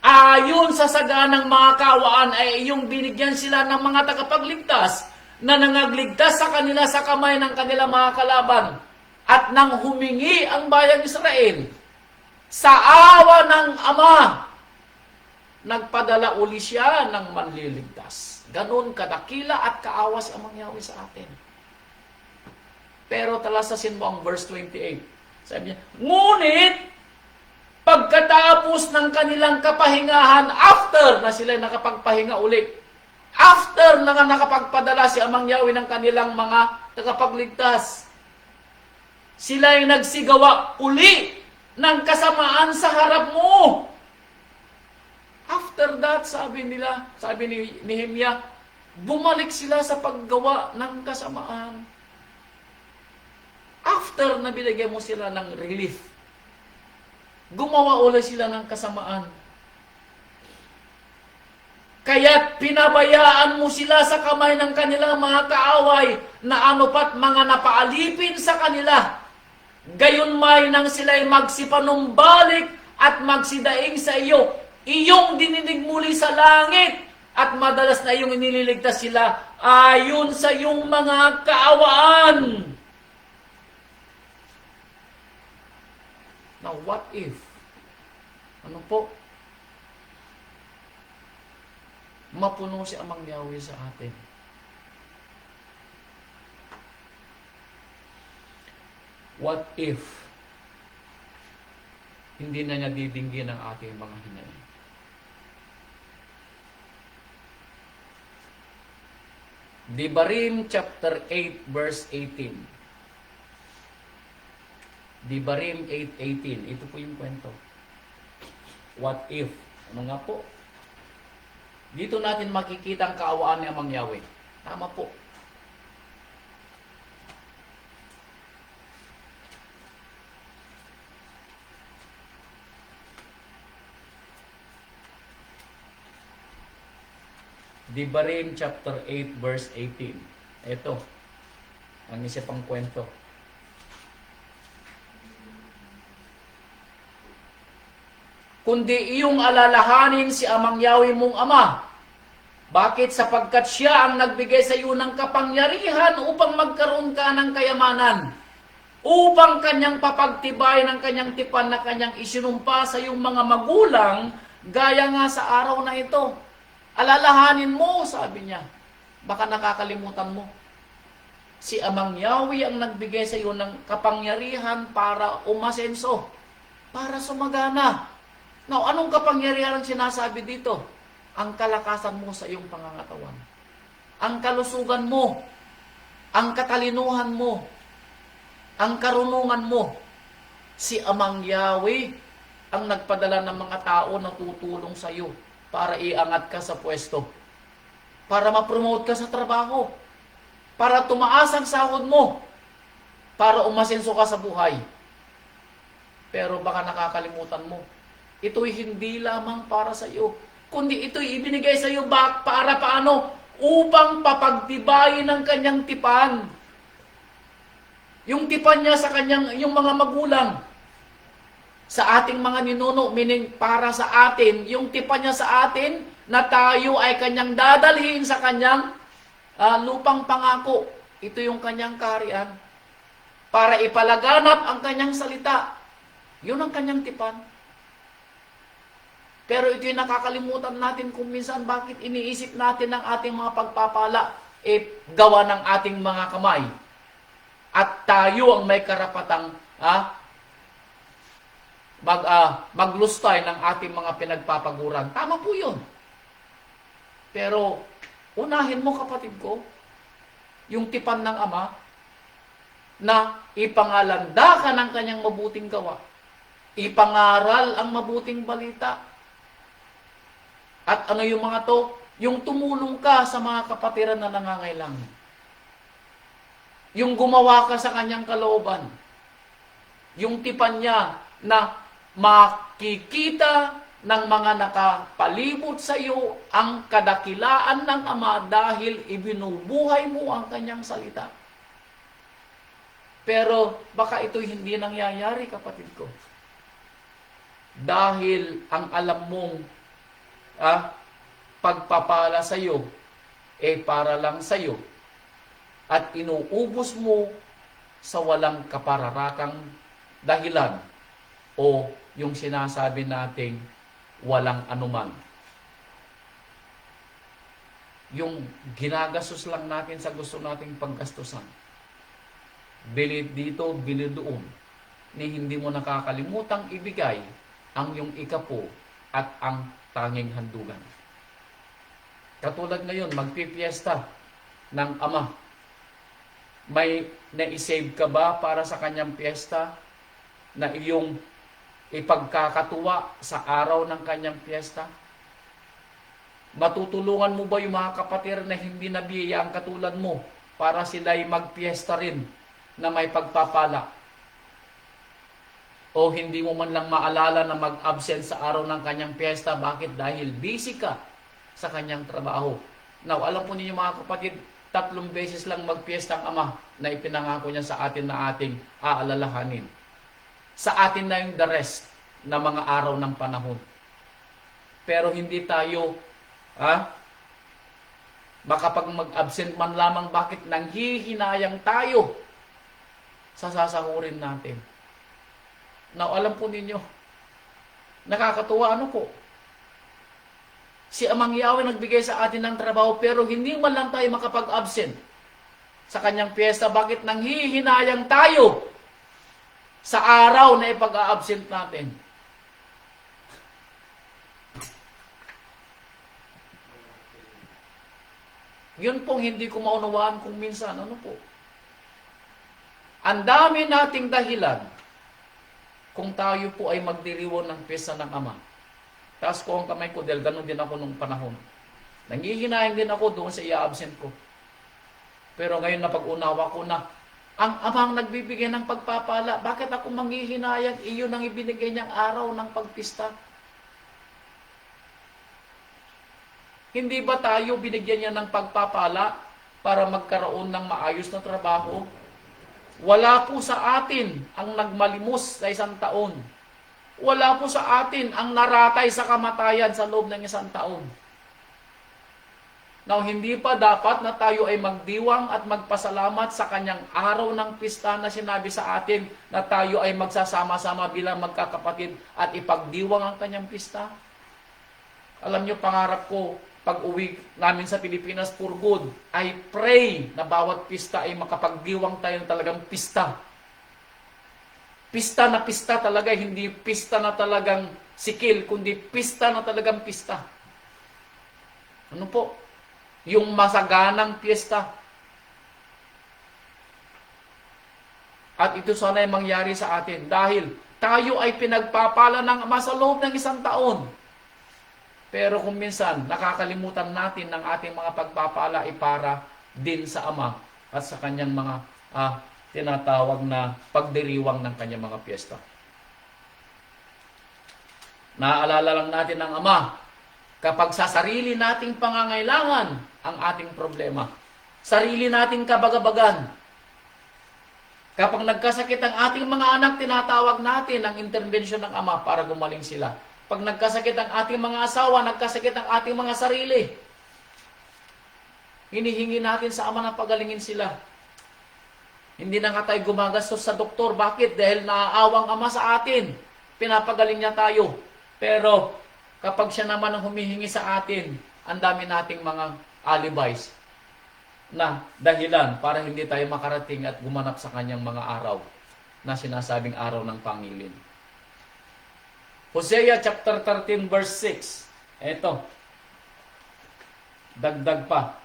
Ayon sa saganang mga kawaan ay iyong binigyan sila ng mga tagapagligtas na nangagligtas sa kanila sa kamay ng kanilang mga kalaban. At nang humingi ang bayang Israel sa awa ng Ama, nagpadala uli siya ng manliligtas. Ganon kadakila at kaawa si Amang Yahweh sa atin. Pero talasasin mo ang verse 28. Sabi niya, ngunit, pagkatapos ng kanilang kapahingahan, after na sila nakapagpahinga uli, after na nakapagpadala si Amang Yahweh ng kanilang mga tagapagligtas, sila ay nagsigawa uli ng kasamaan sa harap mo. After that, sabi ni Nehemia, bumalik sila sa paggawa ng kasamaan. After na binigyan mo sila ng relief, gumawa ulit sila ng kasamaan. Kaya't pinabayaan mo sila sa kamay ng kanilang mga kaaway na anupat mga napaalipin sa kanila. Gayon may nang sila'y magsipanumbalik at magsidaing sa iyo, iyong dinidig muli sa langit at madalas na iyong iniligtas sila ayon sa iyong mga kaawaan. Now, what if? Ano po? Mapuno si Amang Yahweh sa atin. What if hindi na niya didinggin ang ating mga hinaing? Devarim chapter 8 verse 18. Devarim 8:18. Ito po yung kwento. What if? Ano nga po? Dito natin makikita ang kaawaan ni Amang Yahweh. Tama po. Devarim chapter 8 verse 18. Ito. Ang isa pang kwento. Kundi iyong alalahanin si Amang Yahweh mong Ama. Bakit? Sapagkat siya ang nagbigay sa iyo ng kapangyarihan upang magkaroon ka ng kayamanan. Upang kanyang papagtibay ng kanyang tipan na kanyang isinumpa sa iyong mga magulang, gaya nga sa araw na ito. Alalahanin mo, sabi niya. Baka nakakalimutan mo. Si Amang Yahweh ang nagbigay sa iyo ng kapangyarihan para umasenso, para sumagana. Now, anong kapangyarihan ang sinasabi dito? Ang kalakasan mo sa iyong pangangatawan. Ang kalusugan mo. Ang katalinuhan mo. Ang karunungan mo. Si Amang Yahweh ang nagpadala ng mga tao na tutulong sa iyo para iangat ka sa pwesto. Para ma-promote ka sa trabaho. Para tumaas ang sahod mo. Para umasenso ka sa buhay. Pero baka nakakalimutan mo. Ito'y hindi lamang para sa iyo, kundi ito'y ibinigay sa iyo para paano? Upang papagtibayin ng kanyang tipan. Yung tipan niya sa yung mga magulang. Sa ating mga ninuno, meaning para sa atin, yung tipan niya sa atin, na tayo ay kanyang dadalhin sa kanyang lupang pangako. Ito yung kanyang kaharian. Para ipalaganap ang kanyang salita. Yun ang kanyang tipan. Pero ito yung nakakalimutan natin kung minsan bakit iniisip natin ang ating mga pagpapala gawa ng ating mga kamay. At tayo ang may karapatang maglustay ng ating mga pinagpapaguran. Tama po yun. Pero, unahin mo kapatid ko, yung tipan ng Ama, na ipangalanda ka ng kanyang mabuting gawa. Ipangaral ang mabuting balita. At ano yung mga to? Yung tumulong ka sa mga kapatiran na nangangailangan. Yung gumawa ka sa kanyang kalooban. Yung tipan niya na makikita ng mga nakapalibot sa iyo ang kadakilaan ng Ama dahil ibinubuhay mo ang kanyang salita. Pero baka ito'y hindi nangyayari, kapatid ko. Dahil ang alam mong pagpapala sa iyo para lang sa iyo at inuubos mo sa walang kapararakang dahilan o yung sinasabi nating walang anuman. Yung ginagastos lang natin sa gusto nating paggastusan. Bilid dito, bilid doon. Ni hindi mo nakakalimutang ibigay ang iyong ikapo at ang tanging handugan. Katulad ngayon, magpipiesta ng Ama. May naisave ka ba para sa kanyang piyesta na iyong ipagkakatuwa sa araw ng kanyang piyesta? Matutulungan mo ba yung mga kapatid na hindi nabiyayaan katulad mo para sila'y magpiesta rin na may pagpapala? O hindi mo man lang maalala na mag-absent sa araw ng kanyang piyesta? Bakit? Dahil busy ka sa kanyang trabaho. Now, alam po ninyo mga kapatid, 3 beses lang magpiesta ang Ama na ipinangako niya sa atin na ating aalalahanin. Sa atin na yung the rest na mga araw ng panahon. Pero hindi tayo, makapag mag-absent man lamang, bakit nanghihinayang tayo sa sasahurin natin. Now, alam po ninyo, nakakatuwa po, si Amang Yahweh nagbigay sa atin ng trabaho pero hindi man lang tayo makapag-absent sa kanyang piyesta. Bakit nanghihinayang tayo sa araw na ipag-a-absent natin? Yun pong hindi ko maunawaan kung minsan, ang dami nating dahilan kung tayo po ay magdiriwon ng piyesta ng Ama. Taas ko ang kamay ko dahil ganun din ako nung panahon. Nanghihinayang din ako doon sa i-absent ko. Pero ngayon napag-unawa ko na ang Amang nagbibigay ng pagpapala. Bakit ako manghihinayang? Iyon ang ibinigay niyang araw ng pagpista. Hindi ba tayo binigyan niya ng pagpapala para magkaroon ng maayos na trabaho? Wala po sa atin ang nagmalimos sa 1 taon. Wala po sa atin ang naratay sa kamatayan sa loob ng 1 taon. Now, hindi pa dapat na tayo ay magdiwang at magpasalamat sa kanyang araw ng pista na sinabi sa atin na tayo ay magsasama-sama bilang magkakapatid at ipagdiwang ang kanyang pista? Alam nyo, pangarap ko, pag uwi namin sa Pilipinas for good, I pray na bawat pista ay makapagdiwang tayo ng talagang pista. Pista na pista talaga, hindi pista na talagang sikil, kundi pista na talagang pista. Ano po? Yung masaganang piyesta. At ito sana ay mangyari sa atin dahil tayo ay pinagpapala ng Ama sa loob ng 1 taon. Pero kung minsan, nakakalimutan natin ng ating mga pagpapala ay para din sa Ama at sa kanyang mga tinatawag na pagdiriwang ng kanyang mga piyesta. Naaalala lang natin ng Ama, kapag sa sarili nating pangangailangan ang ating problema, sarili nating kabagabagan, kapag nagkasakit ang ating mga anak, tinatawag natin ang intervention ng Ama para gumaling sila. Pag nagkasakit ang ating mga asawa, nagkasakit ang ating mga sarili, hinihingi natin sa Ama na pagalingin sila. Hindi na nga tayo gumagastos sa doktor. Bakit? Dahil naaawang Ama sa atin. Pinapagaling niya tayo. Pero kapag siya naman ang humihingi sa atin, ang dami nating mga alibis na dahilan para hindi tayo makarating at gumanap sa kanyang mga araw na sinasabing araw ng pangilin. Hosea chapter 13 verse 6. Ito. Dagdag pa.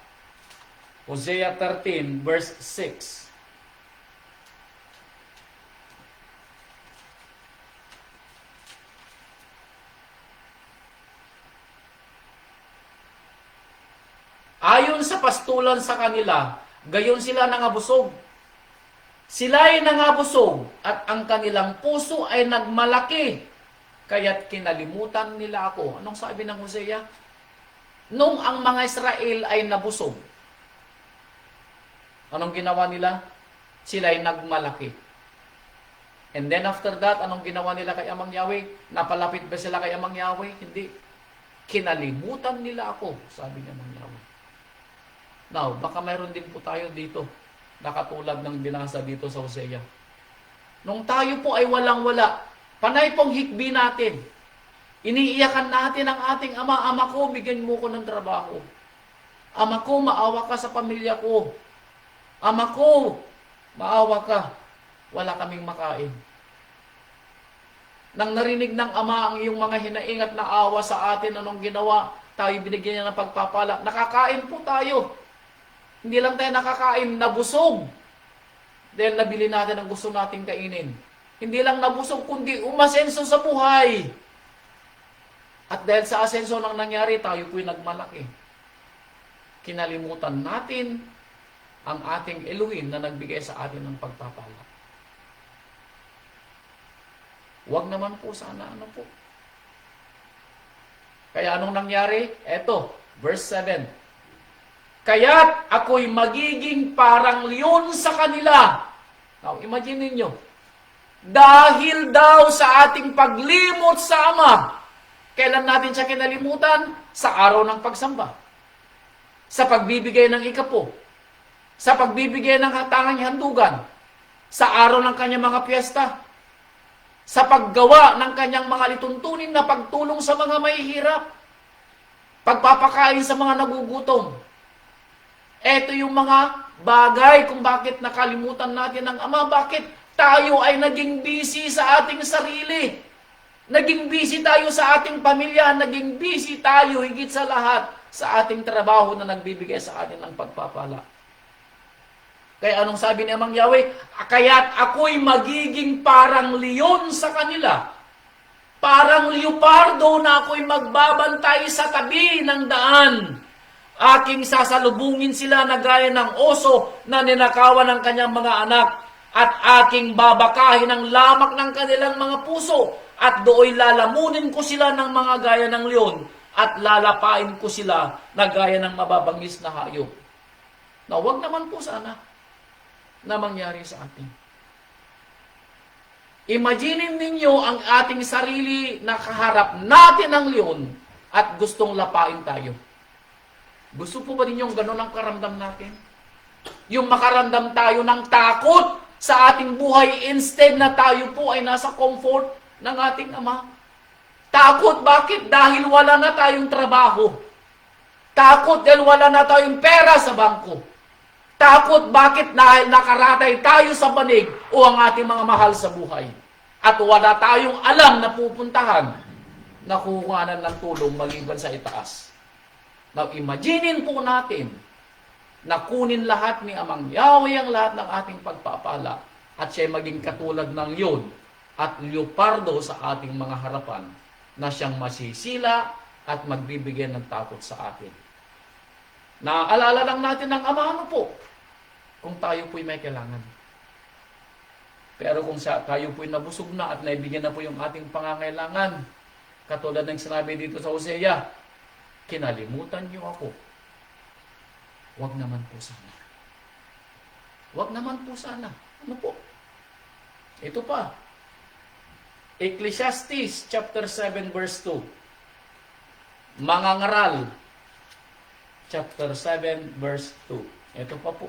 Hosea 13 verse 6. Ayon sa pastulan sa kanila, gayon sila nangabusog. Sila ay nangabusog at ang kanilang puso ay nagmalaki. Kaya't kinalimutan nila ako. Anong sabi ng Hosea? Nung ang mga Israel ay nabusog, anong ginawa nila? Sila ay nagmalaki. And then after that, anong ginawa nila kay Amang Yahweh? Napalapit ba sila kay Amang Yahweh? Hindi. Kinalimutan nila ako, sabi ng Amang Yahweh. Now, baka mayroon din po tayo dito, nakatulad ng binasa dito sa Hosea. Nung tayo po ay walang-wala, panay pong hikbi natin. Iniiyakan natin ang ating ama. Ama ko, bigyan mo ko ng trabaho. Ama ko, maawa ka sa pamilya ko. Ama ko, maawa ka. Wala kaming makain. Nang narinig ng ama ang iyong mga hinaing at naawa sa atin, anong ginawa? Tayo binigyan niya ng pagpapala. Nakakain po tayo. Hindi lang tayo nakakain, nabusog. Dahil nabili natin ang gusto nating kainin. Hindi lang nabusog, kundi umasenso sa buhay. At dahil sa asenso nang nangyari, tayo po'y nagmalaki. Kinalimutan natin ang ating Elohim na nagbigay sa atin ng pagpapala. Huwag naman po sana, ano po. Kaya anong nangyari? Eto, verse 7. Kaya't ako'y magiging parang leon sa kanila. Now, imagine ninyo. Dahil daw sa ating paglimot sa Ama, kailan natin siya kinalimutan? Sa araw ng pagsamba. Sa pagbibigay ng ikapo. Sa pagbibigay ng hatangang handugan. Sa araw ng kanyang mga piyesta. Sa paggawa ng kanyang mga lituntunin na pagtulong sa mga mahihirap. Pagpapakain sa mga nagugutom. Ito yung mga bagay kung bakit nakalimutan natin ng Ama. Bakit tayo ay naging busy sa ating sarili? Naging busy tayo sa ating pamilya. Naging busy tayo higit sa lahat sa ating trabaho na nagbibigay sa atin ng pagpapala. Kaya anong sabi ni Amang Yahweh? Kaya't ako'y magiging parang leon sa kanila. Parang leopardo na ako'y magbabantay sa tabi ng daan. Aking sasalubungin sila na gaya ng oso na ninakawan ng kanyang mga anak at aking babakahin ang lamak ng kanilang mga puso at dooy lalamunin ko sila ng mga gaya ng leon at lalapain ko sila na gaya ng mababangis na hayop. Na wag naman po sana na mangyari sa atin. Imaginin ninyo ang ating sarili na kaharap natin ng leon at gustong lapain tayo. Gusto po ba ninyong gano'n ang karamdam natin? Yung makaramdam tayo ng takot sa ating buhay instead na tayo po ay nasa comfort ng ating Ama. Takot bakit? Dahil wala na tayong trabaho. Takot dahil wala na tayong pera sa bangko. Takot bakit? Dahil nakaratay tayo sa banig o ang ating mga mahal sa buhay. At wala tayong alam na pupuntahan na kukuhanan ng tulong maliban sa itaas. Now, imaginein po natin na kunin lahat ni Amang Yahweh ang lahat ng ating pagpapala at siya maging katulad ng leon at leopardo sa ating mga harapan na siyang masisila at magbibigay ng takot sa atin. Naaalala lang natin ng Ama, ano po? Kung tayo po'y may kailangan. Pero kung tayo po'y nabusog na at naibigyan na po yung ating pangangailangan, katulad ng sinabi dito sa Hosea, kinalimutan niyo ako. Wag naman po sana. Wag naman po sana. Ano po? Ito pa. Ecclesiastes chapter 7 verse 2. Mangangaral chapter 7 verse 2. Ito pa po.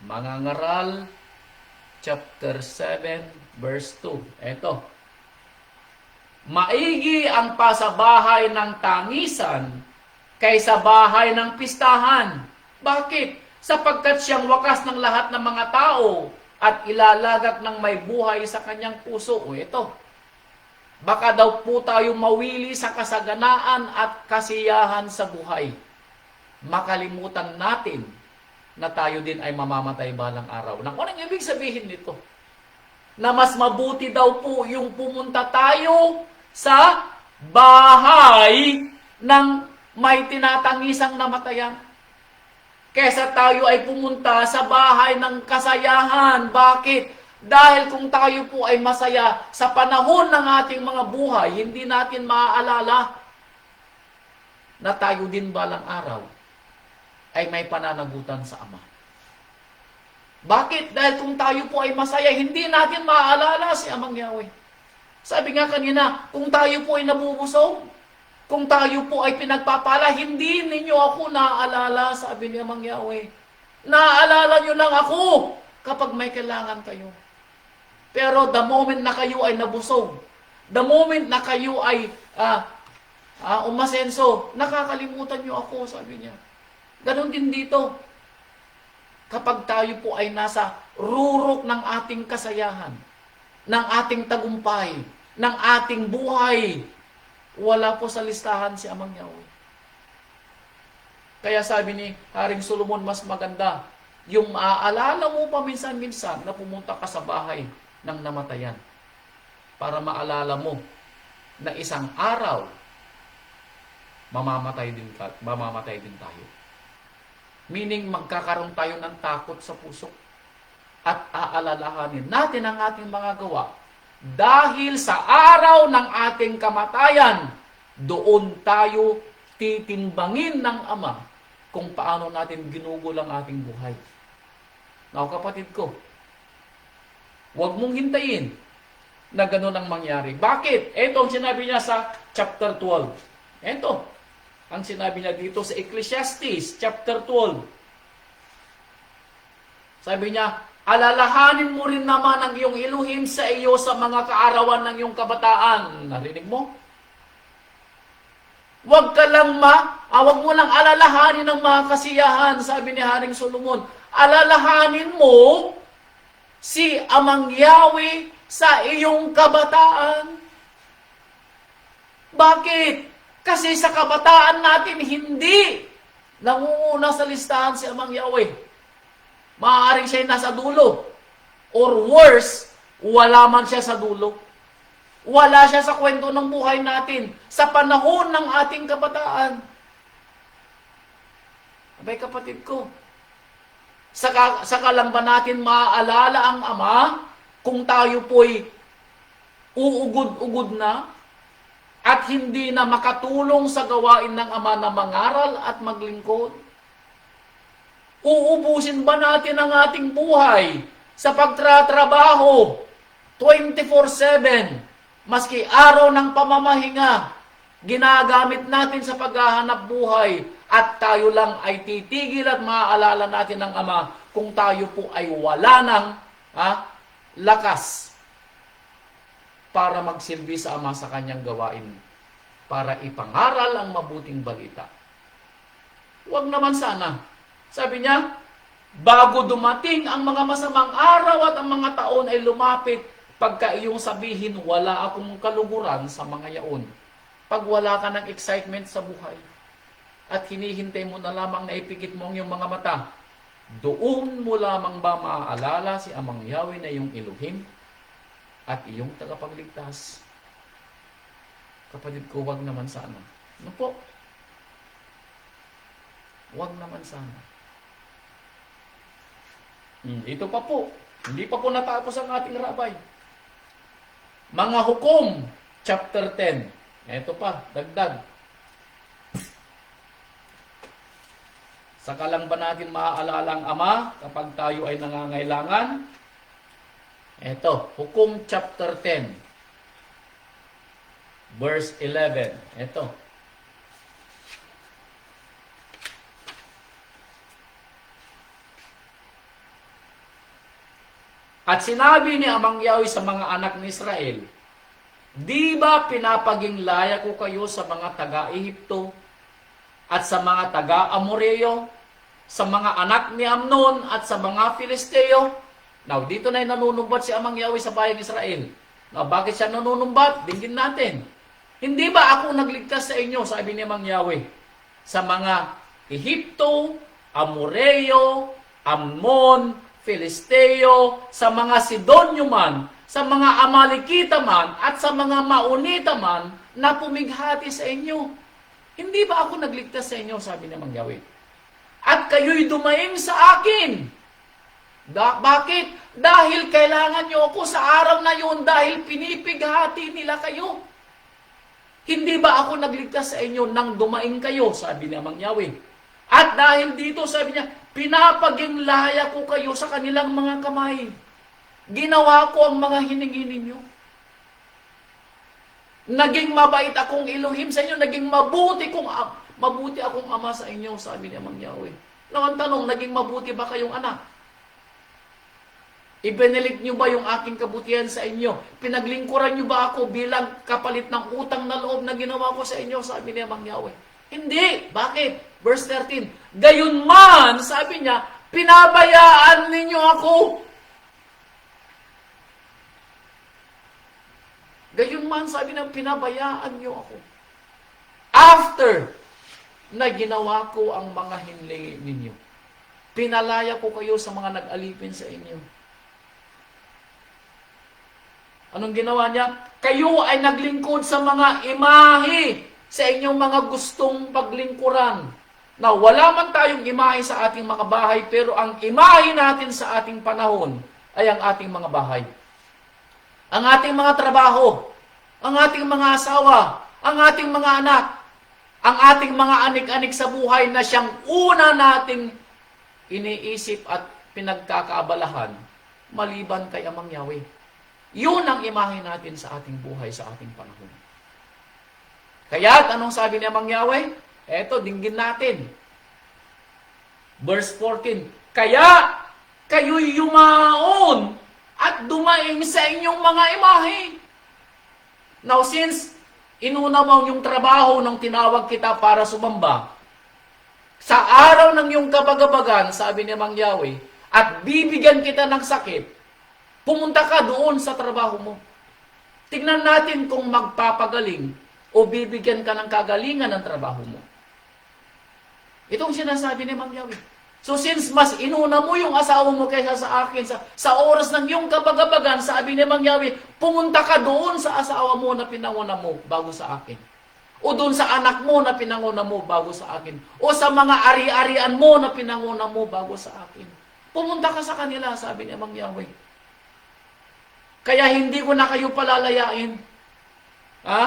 Mangangaral chapter 7 verse 2. Ito. Maigi ang pasabahay ng tangisan kaysa bahay ng pistahan. Bakit? sapagkat siyang wakas ng lahat ng mga tao at ilalagak ng may buhay sa kanyang puso. O ito, baka daw po tayo mawili sa kasaganaan at kasiyahan sa buhay. Makalimutan natin na tayo din ay mamamatay balang araw. Nang anong ibig sabihin nito? Na mas mabuti daw po yung pumunta tayo sa bahay ng may tinatangisang namatayan kesa tayo ay pumunta sa bahay ng kasayahan. Bakit? Dahil kung tayo po ay masaya sa panahon ng ating mga buhay, hindi natin maaalala na tayo din balang araw ay may pananagutan sa Ama. Bakit? Dahil kung tayo po ay masaya, hindi natin maaalala si Amang Yahweh. Sabi nga kanina, kung tayo po ay nabubusog, kung tayo po ay pinagpapala, hindi ninyo ako naaalala, sabi ni Amang Yahweh. Naaalala nyo lang ako kapag may kailangan kayo. Pero the moment na kayo ay nabusog, the moment na kayo ay umasenso, nakakalimutan nyo ako, sabi niya. Ganon din dito. Kapag tayo po ay nasa rurok ng ating kasayahan, ng ating tagumpay, ng ating buhay, wala po sa listahan si Amang Yahweh. Kaya sabi ni Haring Solomon, mas maganda yung maaalala mo paminsan-minsan na pumunta ka sa bahay ng namatayan para maalala mo na isang araw mamamatay din tayo. Meaning, magkakaroon tayo ng takot sa puso at aalalahanin natin ang ating mga gawa dahil sa araw ng ating kamatayan, doon tayo titimbangin ng Ama kung paano natin ginugol ang ating buhay. Now, kapatid ko, huwag mong hintayin na ganun ang mangyari. Bakit? Ito ang sinabi niya sa chapter 12. Ito ang sinabi niya dito sa Ecclesiastes chapter 12. Sabi niya, alalahanin mo rin naman ang iyong Elohim sa iyo sa mga kaarawan ng iyong kabataan. Narinig mo? Huwag mo lang alalahanin ang mga kasiyahan, sabi ni Haring Solomon. Alalahanin mo si Amang Yahweh sa iyong kabataan. Bakit? Kasi sa kabataan natin, hindi nangunguna sa listahan si Amang Yahweh. Maaaring siya nasa dulo. Or worse, wala man siya sa dulo. Wala siya sa kwento ng buhay natin. Sa panahon ng ating kabataan. Abay kapatid ko, saka lang ba natin maaalala ang Ama kung tayo po'y uugod-ugod na? At hindi na makatulong sa gawain ng Ama na mangaral at maglingkod? Uubusin ba natin ang ating buhay sa pagtratrabaho 24/7, maski araw ng pamamahinga, ginagamit natin sa paghahanap buhay at tayo lang ay titigil at maaalala natin ng Ama kung tayo po ay wala ng lakas para magsilbi sa Ama sa kanyang gawain, para ipangaral ang mabuting balita. Huwag naman sana. Sabi niya, bago dumating ang mga masamang araw at ang mga taon ay lumapit, pagka iyong sabihin, wala akong kaluguran sa mga yaon. Pag wala ka ng excitement sa buhay, at hinihintay mo na lamang na ipikit mo ang iyong mga mata, doon mo lamang ba maaalala si Amang Yahweh na iyong Elohim at iyong tagapagligtas? Kapatid ko, wag naman sana. Ano po? Wag naman sana. Ito pa po. Hindi pa po natapos ang ating rabay. Mga Hukom, chapter 10. Ito pa, dagdag. Saka lang ba natin maaalala ang Ama kapag tayo ay nangangailangan? Ito, Hukom chapter 10. Verse 11. Ito. At sinabi ni Amang Yahweh sa mga anak ni Israel, di ba pinapaging-laya ko kayo sa mga taga-Ehipto at sa mga taga-Amoreo sa mga anak ni Amnon at sa mga Filisteo. Now, dito na nanunumbat si Amang Yahweh sa bayang Israel. Now, bakit siya nanunumbat? Dinggin natin. Hindi ba ako nagligtas sa inyo, sabi ni Amang Yahweh, sa mga Ehipto, Amoreo, Ammon, Filisteo, sa mga Sidonyo man, sa mga Amalekita man, at sa mga Maonita man, na pumighati sa inyo. Hindi ba ako nagligtas sa inyo, sabi ni Amang Yahweh? At kayo'y dumaing sa akin. Bakit? Dahil kailangan nyo ako sa araw na yun, dahil pinipighati nila kayo. Hindi ba ako nagligtas sa inyo nang dumaing kayo, sabi ni Amang Yahweh. At dahil dito, sabi niya, pinapagimlaya ko kayo sa kanilang mga kamay. Ginawa ko ang mga hiningi ninyo. Naging mabait akong Elohim sa inyo, naging mabuti akong ama sa inyo, sabi ni Amang Yahweh. Now, ang tanong, naging mabuti ba kayong anak? Ibenilig nyo ba yung aking kabutihan sa inyo? Pinaglingkuran nyo ba ako bilang kapalit ng utang na loob na ginawa ko sa inyo? Sabi ni Amang Yahweh. Hindi. Bakit? Verse 13. Gayunman, sabi niya, pinabayaan ninyo ako. Gayunman, sabi niya, pinabayaan nyo ako. After na ginawa ko ang mga hinli ninyo, pinalaya ko kayo sa mga nag-alipin sa inyo. Anong ginawa niya? Kayo ay naglingkod sa mga imahe, sa inyong mga gustong paglingkuran. Na wala man tayong imahe sa ating mga bahay, pero ang imahe natin sa ating panahon ay ang ating mga bahay. Ang ating mga trabaho, ang ating mga asawa, ang ating mga anak, ang ating mga anik-anik sa buhay na siyang una nating iniisip at pinagkakaabalahan, maliban kay Amang Yahweh. Yun ang imahe natin sa ating buhay, sa ating panahon. Kaya, anong sabi ni Amang Yahweh? Eto, dinggin natin. Verse 14, kaya kayo'y yumaon at dumaing sa inyong mga imahe. Now, since inuna mo yung trabaho nung tinawag kita para sumamba, sa araw ng iyong kabagabagan, sabi ni Amang Yahweh, at bibigyan kita ng sakit, pumunta ka doon sa trabaho mo. Tignan natin kung magpapagaling o bibigyan ka ng kagalingan ng trabaho mo. Itong sinasabi ni Amang Yahweh. So since mas inuna mo yung asawa mo kaysa sa akin, sa oras ng iyong kabagabagan, sabi ni Amang Yahweh, pumunta ka doon sa asawa mo na pinanguna mo bago sa akin. O doon sa anak mo na pinanguna mo bago sa akin. O sa mga ari-arian mo na pinanguna mo bago sa akin. Pumunta ka sa kanila, sabi ni Amang Yahweh. Kaya hindi ko na kayo palalayain. Ha?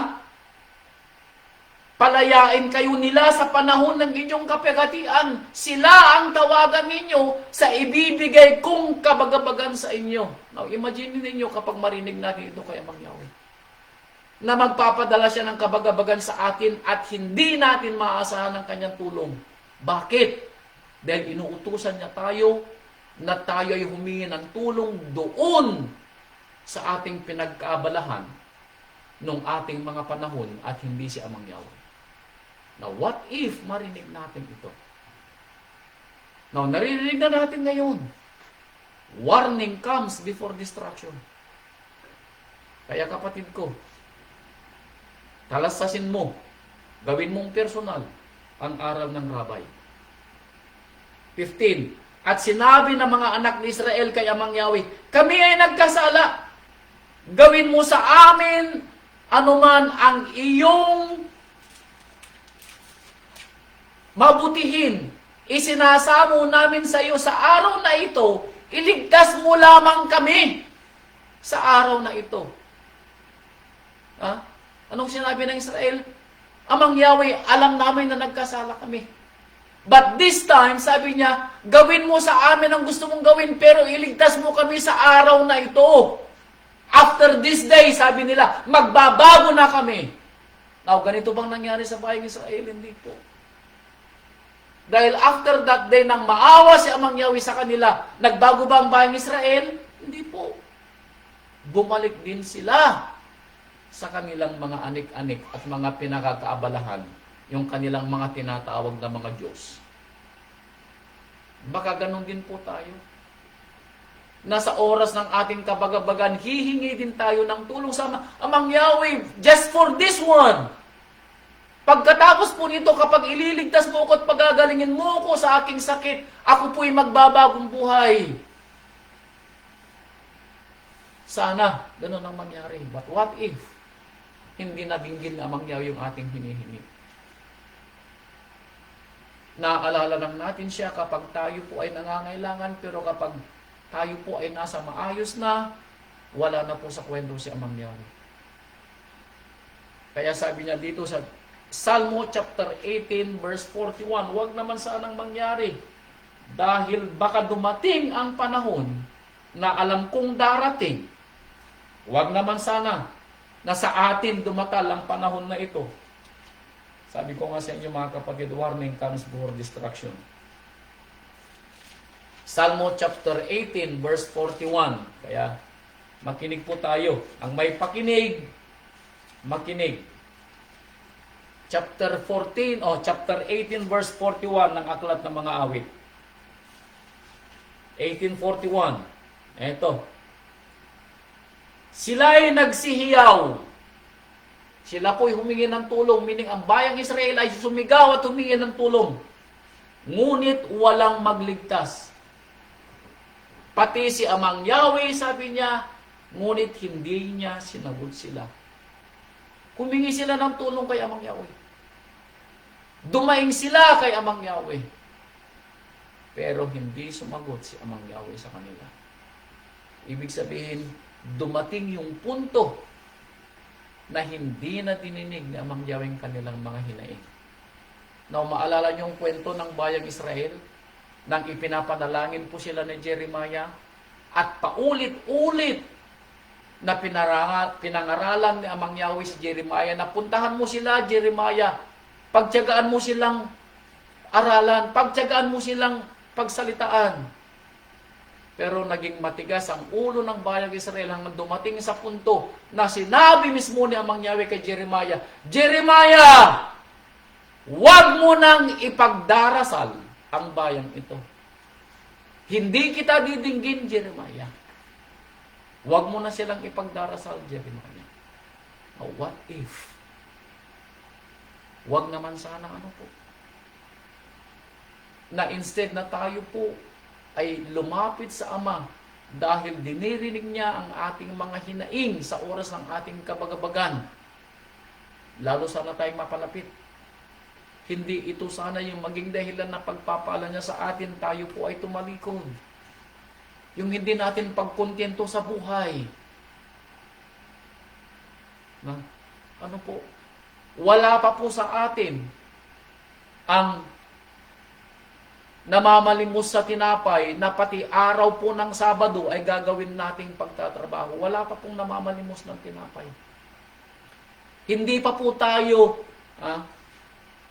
Palayain kayo nila sa panahon ng inyong kapigatian. Sila ang tawagan ninyo sa ibibigay kong kabagabagan sa inyo. Now, imagine ninyo kapag marinig natin ito kay Amang Yahweh. Na magpapadala siya ng kabagabagan sa atin at hindi natin maaasahan ng kanyang tulong. Bakit? Dahil inuutusan niya tayo na tayo ay humingi ng tulong doon sa ating pinagkaabalahan nung ating mga panahon at hindi si Amang Yahweh. Now, what if marinig natin ito? Now, naririnig na natin ngayon. Warning comes before destruction. Kaya kapatid ko, talasasin mo, gawin mong personal ang aral ng Rabay. 15. At sinabi ng mga anak ni Israel kay Amang Yahweh, kami ay nagkasala. Gawin mo sa amin anuman ang iyong mabutihin. Isinasamo namin sa iyo sa araw na ito, iligtas mo lamang kami sa araw na ito. Ha? Anong sinabi ng Israel? Amang Yahweh, alam namin na nagkasala kami. But this time, sabi niya, gawin mo sa amin ang gusto mong gawin, pero iligtas mo kami sa araw na ito. After this day, sabi nila, magbabago na kami. Now, ganito bang nangyari sa bayang Israel? Hindi po. Dahil after that day, nang maawa si Amang Yahweh sa kanila, nagbago ba ang bayang Israel? Hindi po. Bumalik din sila sa kanilang mga anik-anik at mga pinakakaabalahan, yung kanilang mga tinatawag na mga Diyos. Baka ganun din po tayo. Nasa oras ng ating kabagabagan, hihingi din tayo ng tulong sa Amang Yahweh, just for this one. Pagkatapos po nito, kapag ililigtas mo ako at pagagalingin mo ako sa aking sakit, ako po'y magbabagong buhay. Sana, ganun ang mangyari. But what if, hindi nabinggin na Amang Yahweh yung ating hinihingi? Naaalala lang natin siya kapag tayo po ay nangangailangan, pero kapag tayo po ay nasa maayos na, wala na po sa kwento si Amang Yahweh. Kaya sabi niya dito sa Salmo chapter 18 verse 41, huwag naman sanang mangyari dahil baka dumating ang panahon na alam kong darating. Huwag naman sana na sa atin dumatal ang panahon na ito. Sabi ko nga sa inyo mga kapatid, warning comes before destruction. Salmo chapter 18 verse 41. Kaya makinig po tayo. Ang may pakinig, makinig. Chapter 18 verse 41 ng Aklat ng Mga Awit. 18:41. Eto. Sila'y nagsihiyaw. Sila po'y humingi ng tulong, meaning ang bayang Israel ay sumigaw at humingi ng tulong. Ngunit walang magligtas. Pati si Amang Yahweh, sabi niya, ngunit hindi niya sinagot sila. Humingi sila ng tulong kay Amang Yahweh. Dumaing sila kay Amang Yahweh. Pero hindi sumagot si Amang Yahweh sa kanila. Ibig sabihin, dumating yung punto na hindi na dininig ni Amang Yahweh kanilang mga hinaing. Now, maalala niyo yung kwento ng bayang Israel nang ipinapanalangin po sila ni Jeremiah at paulit-ulit na pinangaralan ni Amang Yahweh si Jeremiah na puntahan mo sila, Jeremiah, pagtiyagaan mo silang aralan, pagtiyagaan mo silang pagsalitaan. Pero naging matigas ang ulo ng bayang Israel hanggang dumating sa punto na sinabi mismo ni Amang Yahweh kay Jeremiah, Jeremiah, huwag mo nang ipagdarasal ang bayang ito. Hindi kita didinggin, Jeremiah. Huwag mo na silang ipagdarasal, Jeremiah. Now, what if? Huwag naman sana po. Na instead na tayo po ay lumapit sa Ama dahil dinirinig niya ang ating mga hinaing sa oras ng ating kabagabagan. Lalo sana tayong mapalapit. Hindi ito sana yung maging dahilan na pagpapala niya sa atin, tayo po ay tumalikod. Yung hindi natin pagkontento sa buhay. Na, ano po? Wala pa po sa atin ang namamalimos sa tinapay na pati araw po ng Sabado ay gagawin nating pagtatrabaho. Wala pa pong namamalimos ng tinapay. Hindi pa po tayo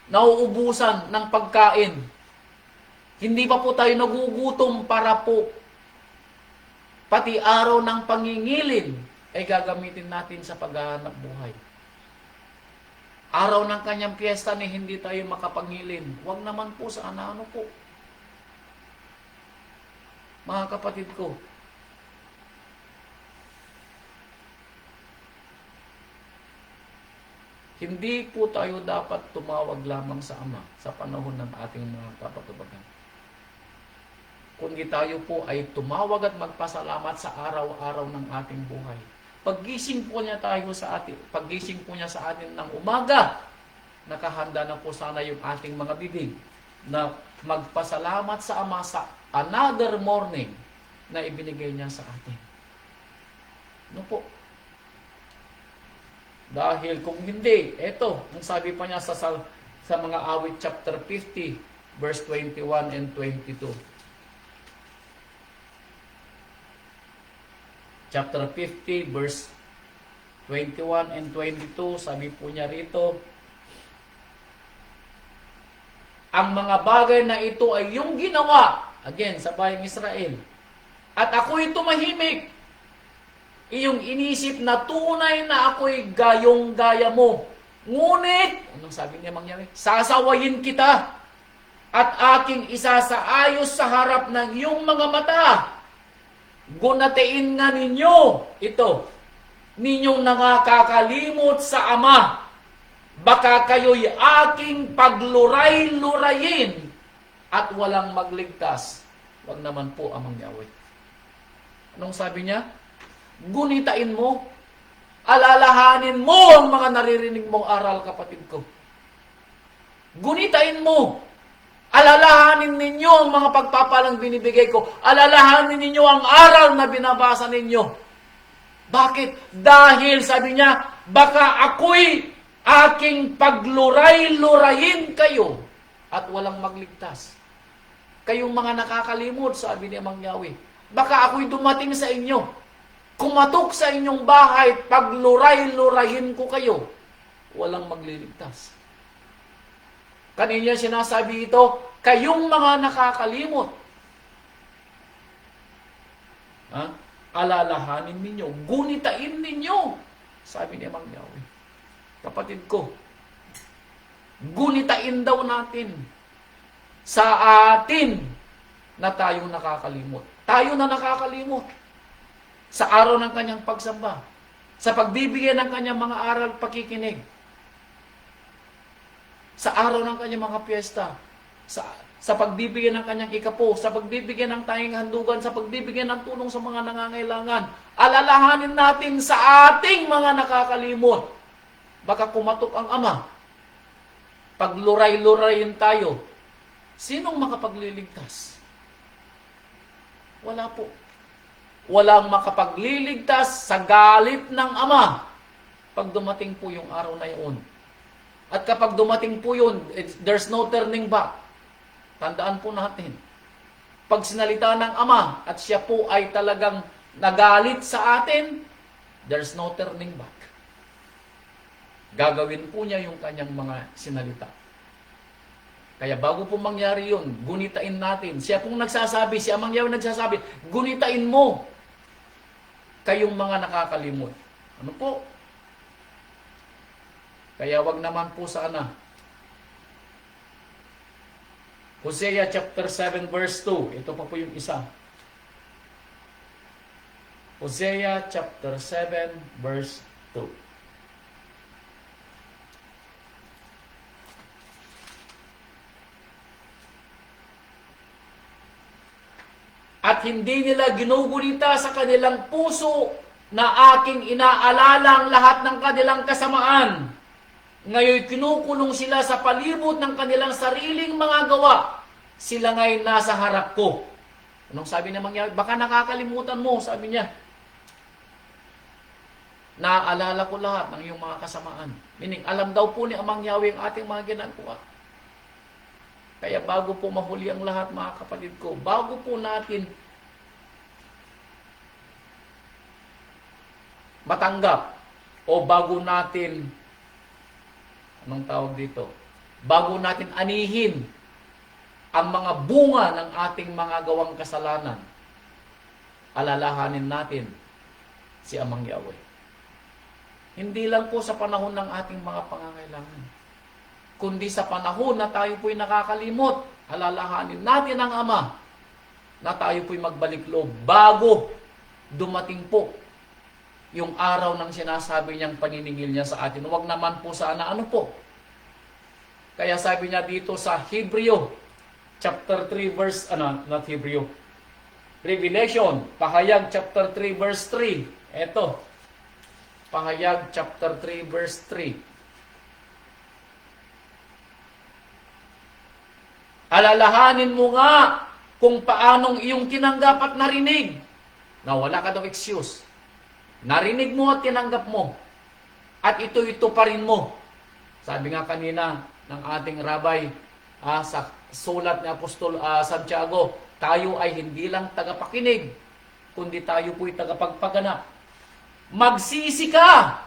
nauubusan ng pagkain. Hindi pa po tayo nagugutom para po pati araw ng pangingilin ay gagamitin natin sa paghahanap buhay. Araw ng kanyang piyesta ni hindi tayo makapangilin. Huwag naman po sa ano po. Mga kapatid ko, hindi po tayo dapat tumawag lamang sa Ama sa panahon ng ating mga kapatubagan. Kundi tayo po ay tumawag at magpasalamat sa araw-araw ng ating buhay. Paggising po niya sa atin ng umaga, nakahanda na po sana yung ating mga bibig na magpasalamat sa Ama sa another morning na ibinigay niya sa atin. Ano po? Dahil kung hindi, eto, ang sabi pa niya sa mga awit chapter 50, verse 21 and 22. Chapter 50, verse 21 and 22, sabi po niya rito, ang mga bagay na ito ay yung ginawa, again, sa bayang Israel, at ako'y tumahimik, iyong inisip na tunay na ako'y gayong-gaya mo. Ngunit, anong sabi niya Amang Yahweh? Sasawayin kita. at aking isasaayos sa harap ng iyong mga mata. Gunatiin nga ninyo ito, ninyong nakakalimot sa Ama. Baka kayo'y aking pagluray-lurayin at walang magligtas. Wag naman po, Amang Yahweh. Anong sabi niya? Gunitain mo, alalahanin mo ang mga naririnig mong aral, kapatid ko. Gunitain mo, alalahanin ninyo ang mga pagpapalang binibigay ko. Alalahanin ninyo ang aral na binabasa ninyo. Bakit? Dahil, sabi niya, baka ako'y aking pagluray-lurayin kayo at walang magligtas. Kayong mga nakakalimot, sabi ni Amang Yahweh, baka ako'y dumating sa inyo, kumatok sa inyong bahay, pagluray-lurayin ko kayo, walang magliligtas. Kanina sinasabi ito, kayong mga nakakalimot. Alalahanin ninyo, gunitain ninyo, sabi ni Amang Yahweh. Kapatid ko, gunitain daw natin sa atin na tayong nakakalimot. Tayo na nakakalimot sa araw ng kanyang pagsamba, sa pagbibigay ng kanyang mga aral, pakikinig, sa araw ng kanyang mga piyesta, sa pagbibigay ng kanyang ikapo, sa pagbibigay ng tanging handugan, sa pagbibigay ng tulong sa mga nangangailangan. Alalahanin natin sa ating mga nakakalimot. Baka kumatok ang Ama. Pagluray-lurayin tayo. Sinong makapagliligtas? Wala po. Walang makapagliligtas sa galit ng Ama pag dumating po yung araw na yun. At kapag dumating po yun, there's no turning back. Tandaan po natin. Pag sinalita ng Ama at siya po ay talagang nagalit sa atin, there's no turning back. Gagawin po niya yung kanyang mga sinalita. Kaya bago po mangyari yun, gunitain natin. Siya pong nagsasabi, si Amang Yahweh nagsasabi, gunitain mo kayong mga nakakalimot. Ano po? Kaya wag naman po sana. Hosea chapter 7 verse 2. Ito pa po yung isa. Hosea chapter 7 verse 2. At hindi nila ginugunita sa kanilang puso na aking inaalala ang lahat ng kanilang kasamaan. Ngayon kinukulong sila sa palibot ng kanilang sariling mga gawa. Sila ngayon nasa harap ko. Anong sabi naman niya? Baka nakakalimutan mo, sabi niya. Naaalala ko lahat ng iyong mga kasamaan. Meaning, alam daw po ni Amang Yahweh ang ating mga ginagawa. Kaya bago po mahuli ang lahat, mga kapatid ko, bago po natin matanggap o bago natin, anong tawag dito? Bago natin anihin ang mga bunga ng ating mga gawang kasalanan, alalahanin natin si Amang Yahweh. Hindi lang po sa panahon ng ating mga pangangailangan, kundi sa panahon na tayo po'y nakakalimot, alalahanin natin ang Ama na tayo po'y magbalik loob bago dumating po yung araw ng sinasabi niyang paniningil niya sa atin. Huwag naman po sana ano po. Kaya sabi niya dito sa Hebreo chapter 3 verse, not Hebreo, Revelation, Pahayag chapter 3 verse 3. Eto, Pahayag chapter 3 verse 3. Alalahanin mo nga kung paanong iyong tinanggap at narinig. Na wala ka daw excuse. Narinig mo at tinanggap mo. At ito pa rin mo. Sabi nga kanina ng ating rabbi sa sulat ni Apostol Santiago, tayo ay hindi lang tagapakinig, kundi tayo po'y tagapagpaganap. Magsisi ka!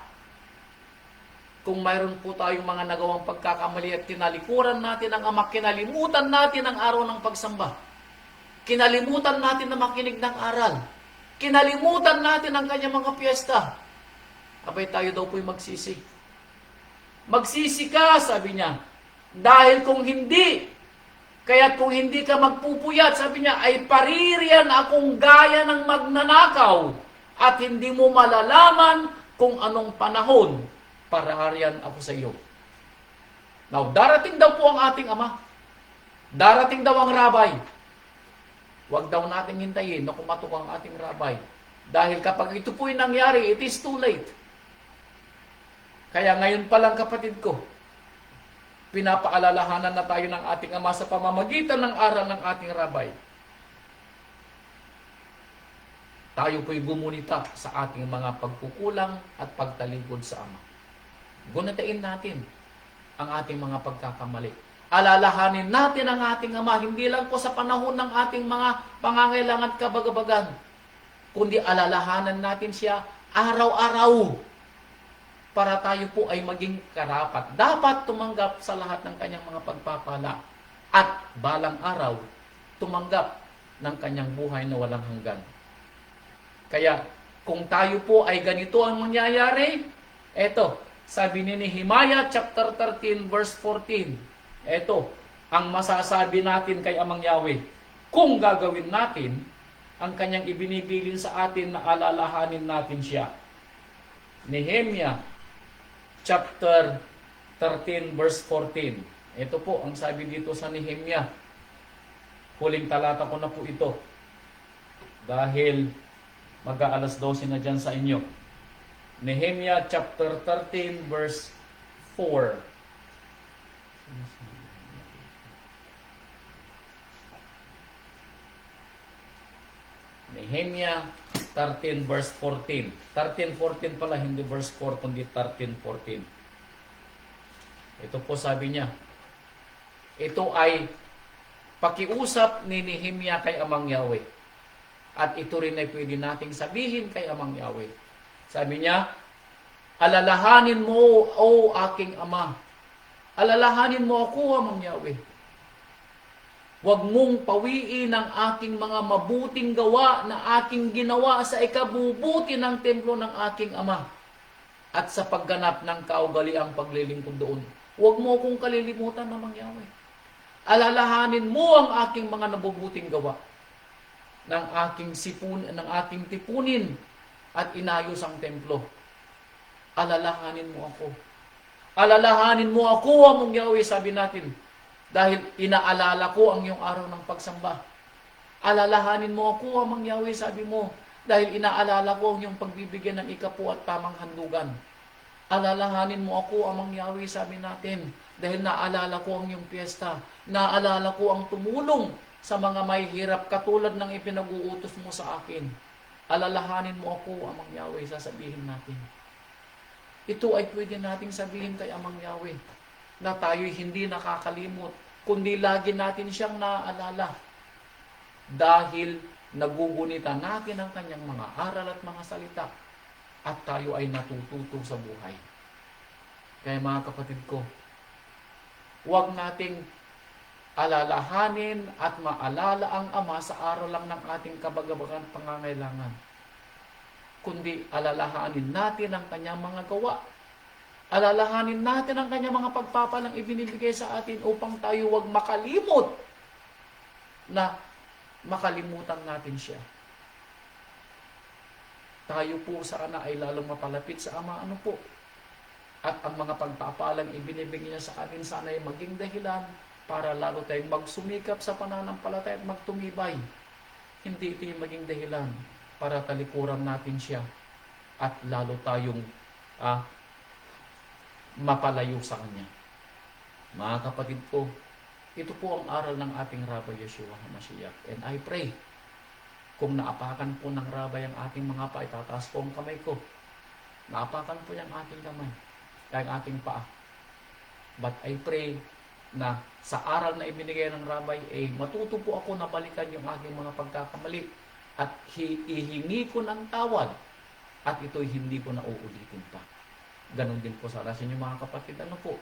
Kung mayroon po tayong mga nagawang pagkakamali at kinalikuran natin ang Ama, kinalimutan natin ang araw ng pagsamba. Kinalimutan natin na makinig ng aral. Kinalimutan natin ang kanyang mga piyesta. Abay tayo daw po'y magsisi. Magsisi ka, sabi niya. Dahil kung hindi, Kaya kung hindi ka magpupuyat, sabi niya, ay paririyan akong gaya ng magnanakaw at hindi mo malalaman kung anong panahon parariyan ako sa iyo. Now, darating daw po ang ating Ama. Darating daw ang Rabay. Huwag daw natin hintayin na kumatok ang ating Rabay. Dahil kapag ito po'y nangyari, it is too late. Kaya ngayon pa lang, kapatid ko, pinapaalalahanan na tayo ng ating Ama sa pamamagitan ng aral ng ating Rabay. Tayo po'y gumunita sa ating mga pagkukulang at pagtalikod sa Ama. Gunitain natin ang ating mga pagkakamali. Alalahanin natin ang ating Ama, hindi lang po sa panahon ng ating mga pangangailangan at kabagabagan, kundi alalahanan natin siya araw-araw para tayo po ay maging karapat. Dapat tumanggap sa lahat ng kanyang mga pagpapala at balang araw tumanggap ng kanyang buhay na walang hanggan. Kaya kung tayo po ay ganito ang mangyayari, eto, sabi ni Nehemiah chapter 13 verse 14, eto, ang masasabi natin kay Amang Yahweh, kung gagawin natin ang kanyang ibinibilin sa atin na alalahanin natin siya. Nehemiah chapter 13 verse 14. Ito po ang sabi dito sa Nehemiah. Huling talata ko na po ito. Dahil mag-aalas 12 na dyan sa inyo. Nehemiah chapter 13 verse 4. Nehemiah 13 verse 14. 13:14 pala, hindi verse 4, kundi 13:14. Ito po sabi niya. Ito ay pakiusap ni Nehemiah kay Amang Yahweh. At ito rin ay pwede nating sabihin kay Amang Yahweh. Sabi niya, alalahanin mo, O aking Ama. Alalahanin mo ako, Amang Yahweh. Huwag mong pawiin ang aking mga mabuting gawa na aking ginawa sa ikabubuti ng templo ng aking Ama at sa pagganap ng kaugaliang paglilingkod doon. Huwag mo akong kalilimutan, Amang Yahweh. Alalahanin mo ang aking mga nabubuting gawa ng aking tipunin at inayos ang templo. Alalahanin mo ako. Alalahanin mo ako, Amang Yahweh, sabi natin. Dahil inaalala ko ang iyong araw ng pagsamba. Alalahanin mo ako, Amang Yahweh, sabi mo. Dahil inaalala ko ang iyong pagbibigyan ng ikapu at tamang handugan. Alalahanin mo ako, Amang Yahweh, sabi natin. Dahil naalala ko ang iyong piyesta. Naalala ko ang tumulong sa mga may hirap katulad ng ipinag-uutos mo sa akin. Alalahanin mo ako, Amang Yahweh, sasabihin natin. Ito ay pwede nating sabihin kay Amang Yahweh na tayo'y hindi nakakalimot, kundi lagi natin siyang naaalala. Dahil nagugunita natin ang kanyang mga aral at mga salita at tayo ay natututo sa buhay. Kaya mga kapatid ko, huwag nating alalahanin at maalala ang Ama sa araw lang ng ating kabagabagan at pangangailangan, kundi alalahanin natin ang kanyang mga gawa. Alalahanin natin ang kanyang mga pagpapalang ibinibigay sa atin upang tayo huwag makalimot na makalimutan natin siya. Tayo po sana ay lalong mapalapit sa Ama. Ano po? At ang mga pagpapalang ibinibigay niya sa atin sana ay maging dahilan para lalo tayong magsumikap sa pananampalataya at magtumibay. Hindi ito yung maging dahilan para talikuran natin siya at lalo tayong mapalayo sa Kanya. Mga kapatid ko, ito po ang aral ng ating Rabbi Yeshua HaMashiach. And I pray, kung naapakan po ng Rabbi ang ating mga paa, itataas po ang kamay ko. Naapakan po yung ating kamay, ang ating paa. But I pray na sa aral na ibinigay ng Rabbi, matuto po ako na balikan yung aking mga pagkakamali at ihingi ko ng tawad at ito'y hindi ko na uulitin pa. Ganon din po sa inyo mga kapatid. Ano po?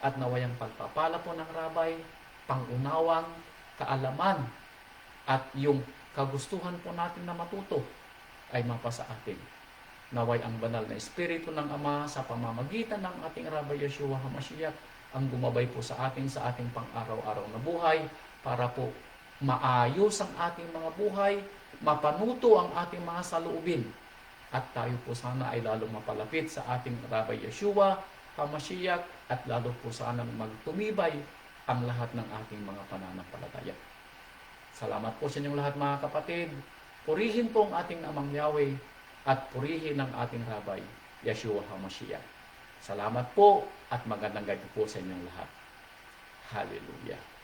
At nawayang pagpapala po ng Rabbi, pangunawang, kaalaman, at yung kagustuhan po natin na matuto ay mapasa atin. Naway ang banal na Espiritu ng Ama sa pamamagitan ng ating Rabbi Yeshua HaMashiach ang gumabay po sa ating pang-araw-araw na buhay para po maayos ang ating mga buhay, mapanuto ang ating mga saloobin, at tayo po sana ay lalong mapalapit sa ating Rabbi Yeshua HaMashiach, at lalo po sana magtumibay ang lahat ng ating mga pananampalataya. Salamat po sa inyong lahat mga kapatid. Purihin po ang ating Amang Yahweh at purihin ang ating Rabbi Yeshua HaMashiach. Salamat po at magandang gabi po sa inyong lahat. Hallelujah.